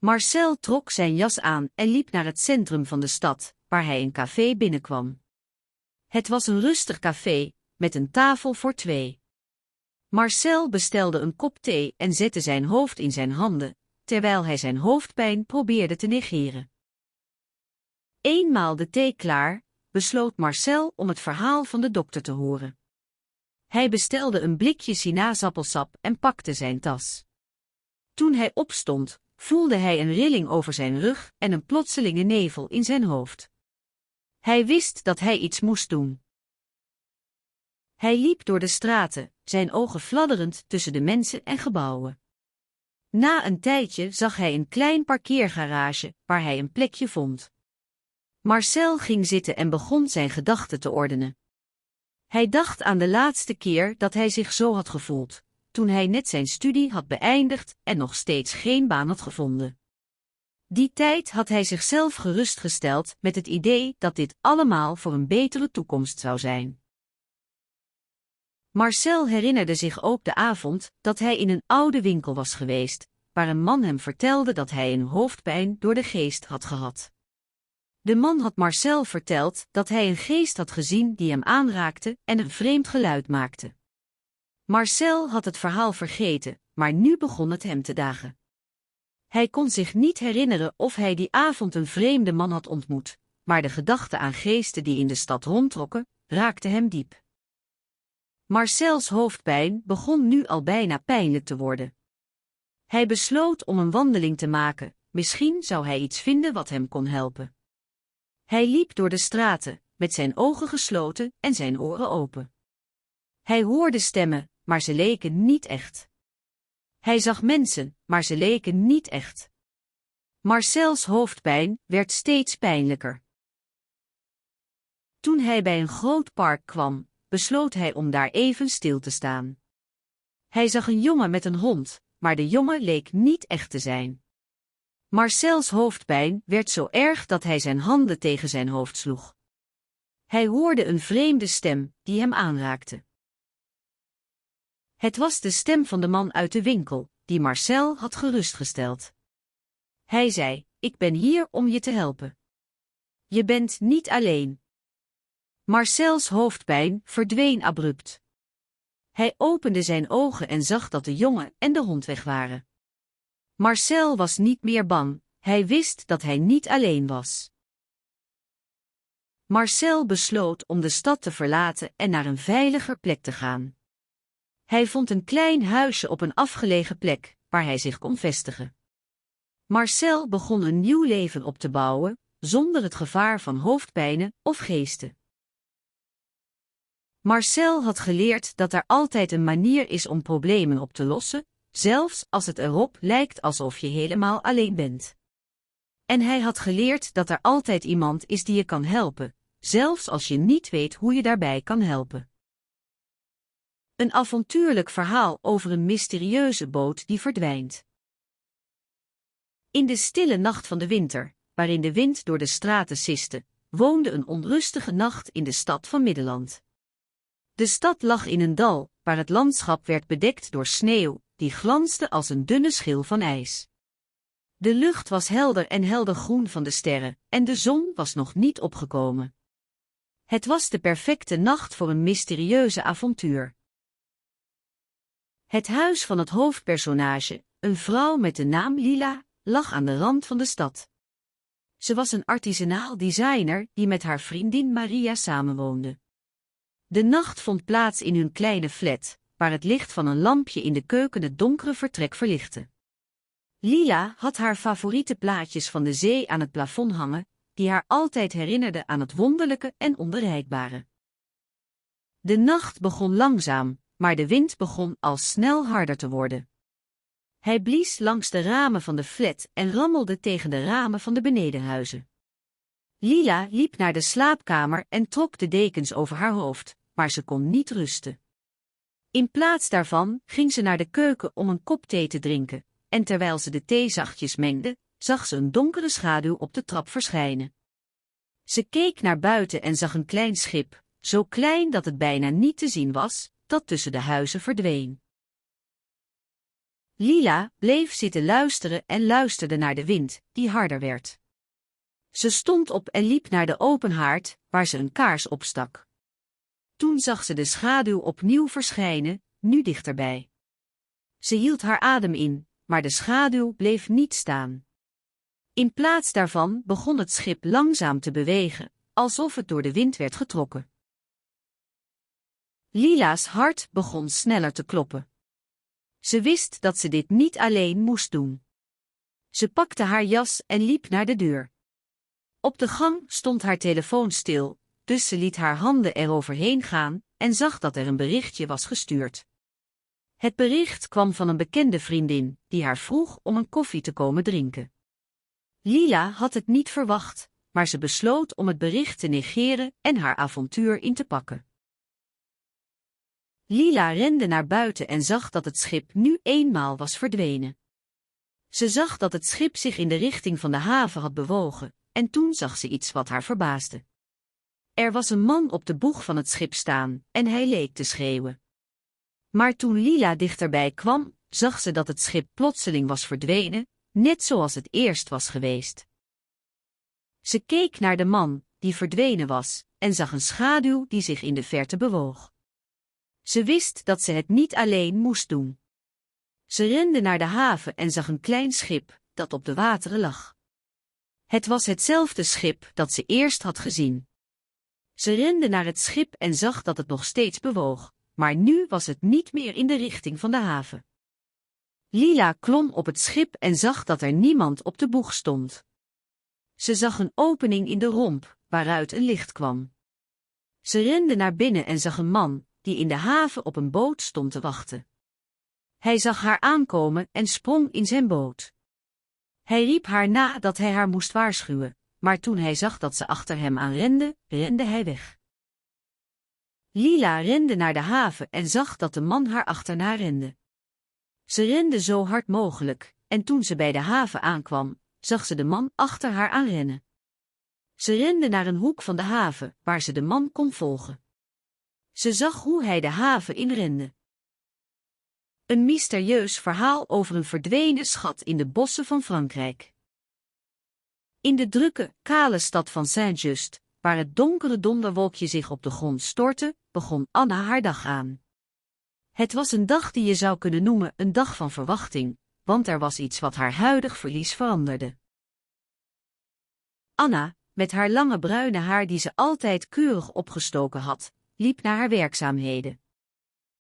Marcel trok zijn jas aan en liep naar het centrum van de stad, waar hij een café binnenkwam. Het was een rustig café, met een tafel voor twee. Marcel bestelde een kop thee en zette zijn hoofd in zijn handen, terwijl hij zijn hoofdpijn probeerde te negeren. Eenmaal de thee klaar, besloot Marcel om het verhaal van de dokter te horen. Hij bestelde een blikje sinaasappelsap en pakte zijn tas. Toen hij opstond, voelde hij een rilling over zijn rug en een plotselinge nevel in zijn hoofd. Hij wist dat hij iets moest doen. Hij liep door de straten, zijn ogen fladderend tussen de mensen en gebouwen. Na een tijdje zag hij een klein parkeergarage, waar hij een plekje vond. Marcel ging zitten en begon zijn gedachten te ordenen. Hij dacht aan de laatste keer dat hij zich zo had gevoeld, toen hij net zijn studie had beëindigd en nog steeds geen baan had gevonden. Die tijd had hij zichzelf gerustgesteld met het idee dat dit allemaal voor een betere toekomst zou zijn. Marcel herinnerde zich ook de avond dat hij in een oude winkel was geweest, waar een man hem vertelde dat hij een hoofdpijn door de geest had gehad. De man had Marcel verteld dat hij een geest had gezien die hem aanraakte en een vreemd geluid maakte. Marcel had het verhaal vergeten, maar nu begon het hem te dagen. Hij kon zich niet herinneren of hij die avond een vreemde man had ontmoet, maar de gedachte aan geesten die in de stad rondtrokken, raakte hem diep. Marcels hoofdpijn begon nu al bijna pijnlijk te worden. Hij besloot om een wandeling te maken, misschien zou hij iets vinden wat hem kon helpen. Hij liep door de straten, met zijn ogen gesloten en zijn oren open. Hij hoorde stemmen, maar ze leken niet echt. Hij zag mensen, maar ze leken niet echt. Marcels hoofdpijn werd steeds pijnlijker. Toen hij bij een groot park kwam, besloot hij om daar even stil te staan. Hij zag een jongen met een hond, maar de jongen leek niet echt te zijn. Marcels hoofdpijn werd zo erg dat hij zijn handen tegen zijn hoofd sloeg. Hij hoorde een vreemde stem die hem aanraakte. Het was de stem van de man uit de winkel, die Marcel had gerustgesteld. Hij zei: "Ik ben hier om je te helpen. Je bent niet alleen." Marcels hoofdpijn verdween abrupt. Hij opende zijn ogen en zag dat de jongen en de hond weg waren. Marcel was niet meer bang, hij wist dat hij niet alleen was. Marcel besloot om de stad te verlaten en naar een veiliger plek te gaan. Hij vond een klein huisje op een afgelegen plek, waar hij zich kon vestigen. Marcel begon een nieuw leven op te bouwen, zonder het gevaar van hoofdpijnen of geesten. Marcel had geleerd dat er altijd een manier is om problemen op te lossen, zelfs als het erop lijkt alsof je helemaal alleen bent. En hij had geleerd dat er altijd iemand is die je kan helpen, zelfs als je niet weet hoe je daarbij kan helpen. Een avontuurlijk verhaal over een mysterieuze boot die verdwijnt. In de stille nacht van de winter, waarin de wind door de straten siste, woonde een onrustige nacht in de stad van Middelland. De stad lag in een dal, waar het landschap werd bedekt door sneeuw, die glansde als een dunne schil van ijs. De lucht was helder en helder groen van de sterren, en de zon was nog niet opgekomen. Het was de perfecte nacht voor een mysterieuze avontuur. Het huis van het hoofdpersonage, een vrouw met de naam Lila, lag aan de rand van de stad. Ze was een artisanaal designer die met haar vriendin Maria samenwoonde. De nacht vond plaats in hun kleine flat, waar het licht van een lampje in de keuken het donkere vertrek verlichtte. Lila had haar favoriete plaatjes van de zee aan het plafond hangen, die haar altijd herinnerden aan het wonderlijke en onbereikbare. De nacht begon langzaam, maar de wind begon al snel harder te worden. Hij blies langs de ramen van de flat en rammelde tegen de ramen van de benedenhuizen. Lila liep naar de slaapkamer en trok de dekens over haar hoofd, maar ze kon niet rusten. In plaats daarvan ging ze naar de keuken om een kop thee te drinken, en terwijl ze de thee zachtjes mengde, zag ze een donkere schaduw op de trap verschijnen. Ze keek naar buiten en zag een klein schip, zo klein dat het bijna niet te zien was, dat tussen de huizen verdween. Lila bleef zitten luisteren en luisterde naar de wind, die harder werd. Ze stond op en liep naar de open haard, waar ze een kaars opstak. Toen zag ze de schaduw opnieuw verschijnen, nu dichterbij. Ze hield haar adem in, maar de schaduw bleef niet staan. In plaats daarvan begon het schip langzaam te bewegen, alsof het door de wind werd getrokken. Lila's hart begon sneller te kloppen. Ze wist dat ze dit niet alleen moest doen. Ze pakte haar jas en liep naar de deur. Op de gang stond haar telefoon stil, dus ze liet haar handen eroverheen gaan en zag dat er een berichtje was gestuurd. Het bericht kwam van een bekende vriendin, die haar vroeg om een koffie te komen drinken. Lila had het niet verwacht, maar ze besloot om het bericht te negeren en haar avontuur in te pakken. Lila rende naar buiten en zag dat het schip nu eenmaal was verdwenen. Ze zag dat het schip zich in de richting van de haven had bewogen, en toen zag ze iets wat haar verbaasde. Er was een man op de boeg van het schip staan, en hij leek te schreeuwen. Maar toen Lila dichterbij kwam, zag ze dat het schip plotseling was verdwenen, net zoals het eerst was geweest. Ze keek naar de man, die verdwenen was, en zag een schaduw die zich in de verte bewoog. Ze wist dat ze het niet alleen moest doen. Ze rende naar de haven en zag een klein schip, dat op de wateren lag. Het was hetzelfde schip dat ze eerst had gezien. Ze rende naar het schip en zag dat het nog steeds bewoog, maar nu was het niet meer in de richting van de haven. Lila klom op het schip en zag dat er niemand op de boeg stond. Ze zag een opening in de romp, waaruit een licht kwam. Ze rende naar binnen en zag een man, die in de haven op een boot stond te wachten. Hij zag haar aankomen en sprong in zijn boot. Hij riep haar na dat hij haar moest waarschuwen, maar toen hij zag dat ze achter hem aan rende, rende hij weg. Lila rende naar de haven en zag dat de man haar achterna rende. Ze rende zo hard mogelijk, en toen ze bij de haven aankwam, zag ze de man achter haar aanrennen. Ze rende naar een hoek van de haven, waar ze de man kon volgen. Ze zag hoe hij de haven inrende. Een mysterieus verhaal over een verdwenen schat in de bossen van Frankrijk. In de drukke, kale stad van Saint-Just, waar het donkere donderwolkje zich op de grond stortte, begon Anna haar dag aan. Het was een dag die je zou kunnen noemen een dag van verwachting, want er was iets wat haar huidig verlies veranderde. Anna, met haar lange bruine haar die ze altijd keurig opgestoken had, liep naar haar werkzaamheden.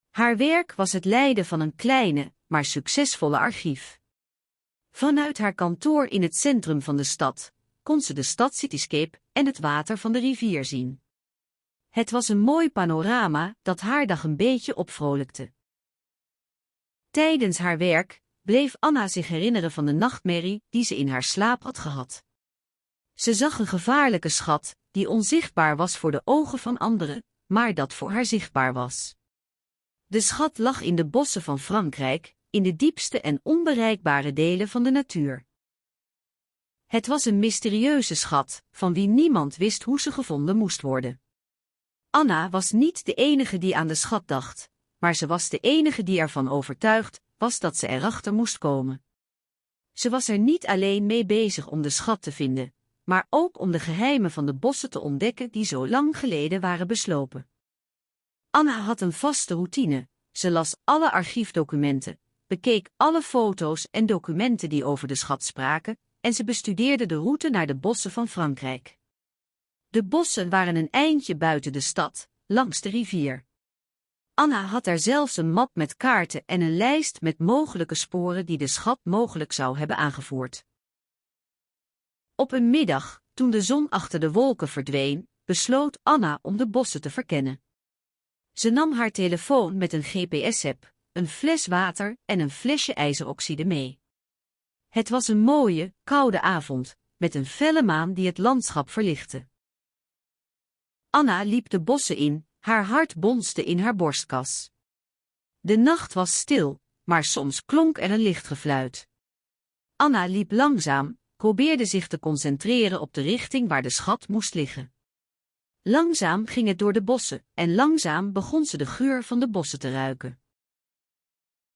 Haar werk was het leiden van een kleine, maar succesvolle archief. Vanuit haar kantoor in het centrum van de stad, kon ze de stadcityscape en het water van de rivier zien. Het was een mooi panorama dat haar dag een beetje opvrolijkte. Tijdens haar werk bleef Anna zich herinneren van de nachtmerrie die ze in haar slaap had gehad. Ze zag een gevaarlijke schat, die onzichtbaar was voor de ogen van anderen, maar dat voor haar zichtbaar was. De schat lag in de bossen van Frankrijk, in de diepste en onbereikbare delen van de natuur. Het was een mysterieuze schat, van wie niemand wist hoe ze gevonden moest worden. Anna was niet de enige die aan de schat dacht, maar ze was de enige die ervan overtuigd was dat ze erachter moest komen. Ze was er niet alleen mee bezig om de schat te vinden, maar ook om de geheimen van de bossen te ontdekken die zo lang geleden waren beslopen. Anna had een vaste routine. Ze las alle archiefdocumenten, bekeek alle foto's en documenten die over de schat spraken, en ze bestudeerde de route naar de bossen van Frankrijk. De bossen waren een eindje buiten de stad, langs de rivier. Anna had er zelfs een map met kaarten en een lijst met mogelijke sporen die de schat mogelijk zou hebben aangevoerd. Op een middag, toen de zon achter de wolken verdween, besloot Anna om de bossen te verkennen. Ze nam haar telefoon met een GPS-app, een fles water en een flesje ijzeroxide mee. Het was een mooie, koude avond, met een felle maan die het landschap verlichtte. Anna liep de bossen in, haar hart bonste in haar borstkas. De nacht was stil, maar soms klonk er een licht gefluit. Anna liep langzaam, probeerde zich te concentreren op de richting waar de schat moest liggen. Langzaam ging het door de bossen, en langzaam begon ze de geur van de bossen te ruiken.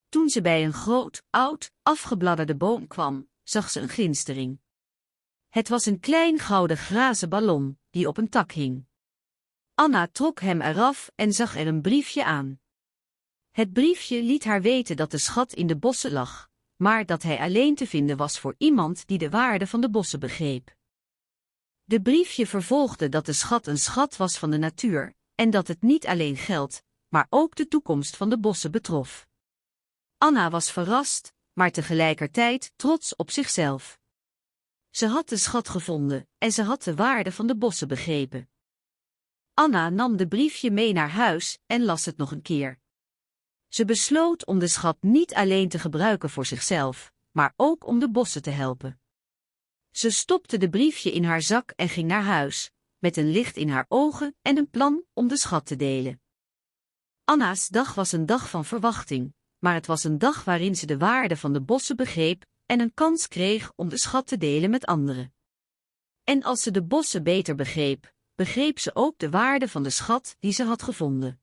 Toen ze bij een groot, oud, afgebladderde boom kwam, zag ze een glinstering. Het was een klein gouden glazen ballon, die op een tak hing. Anna trok hem eraf en zag er een briefje aan. Het briefje liet haar weten dat de schat in de bossen lag, maar dat hij alleen te vinden was voor iemand die de waarde van de bossen begreep. De briefje vervolgde dat de schat een schat was van de natuur, en dat het niet alleen geld, maar ook de toekomst van de bossen betrof. Anna was verrast, maar tegelijkertijd trots op zichzelf. Ze had de schat gevonden, en ze had de waarde van de bossen begrepen. Anna nam de briefje mee naar huis en las het nog een keer. Ze besloot om de schat niet alleen te gebruiken voor zichzelf, maar ook om de bossen te helpen. Ze stopte de briefje in haar zak en ging naar huis, met een licht in haar ogen en een plan om de schat te delen. Anna's dag was een dag van verwachting, maar het was een dag waarin ze de waarde van de bossen begreep en een kans kreeg om de schat te delen met anderen. En als ze de bossen beter begreep, begreep ze ook de waarde van de schat die ze had gevonden.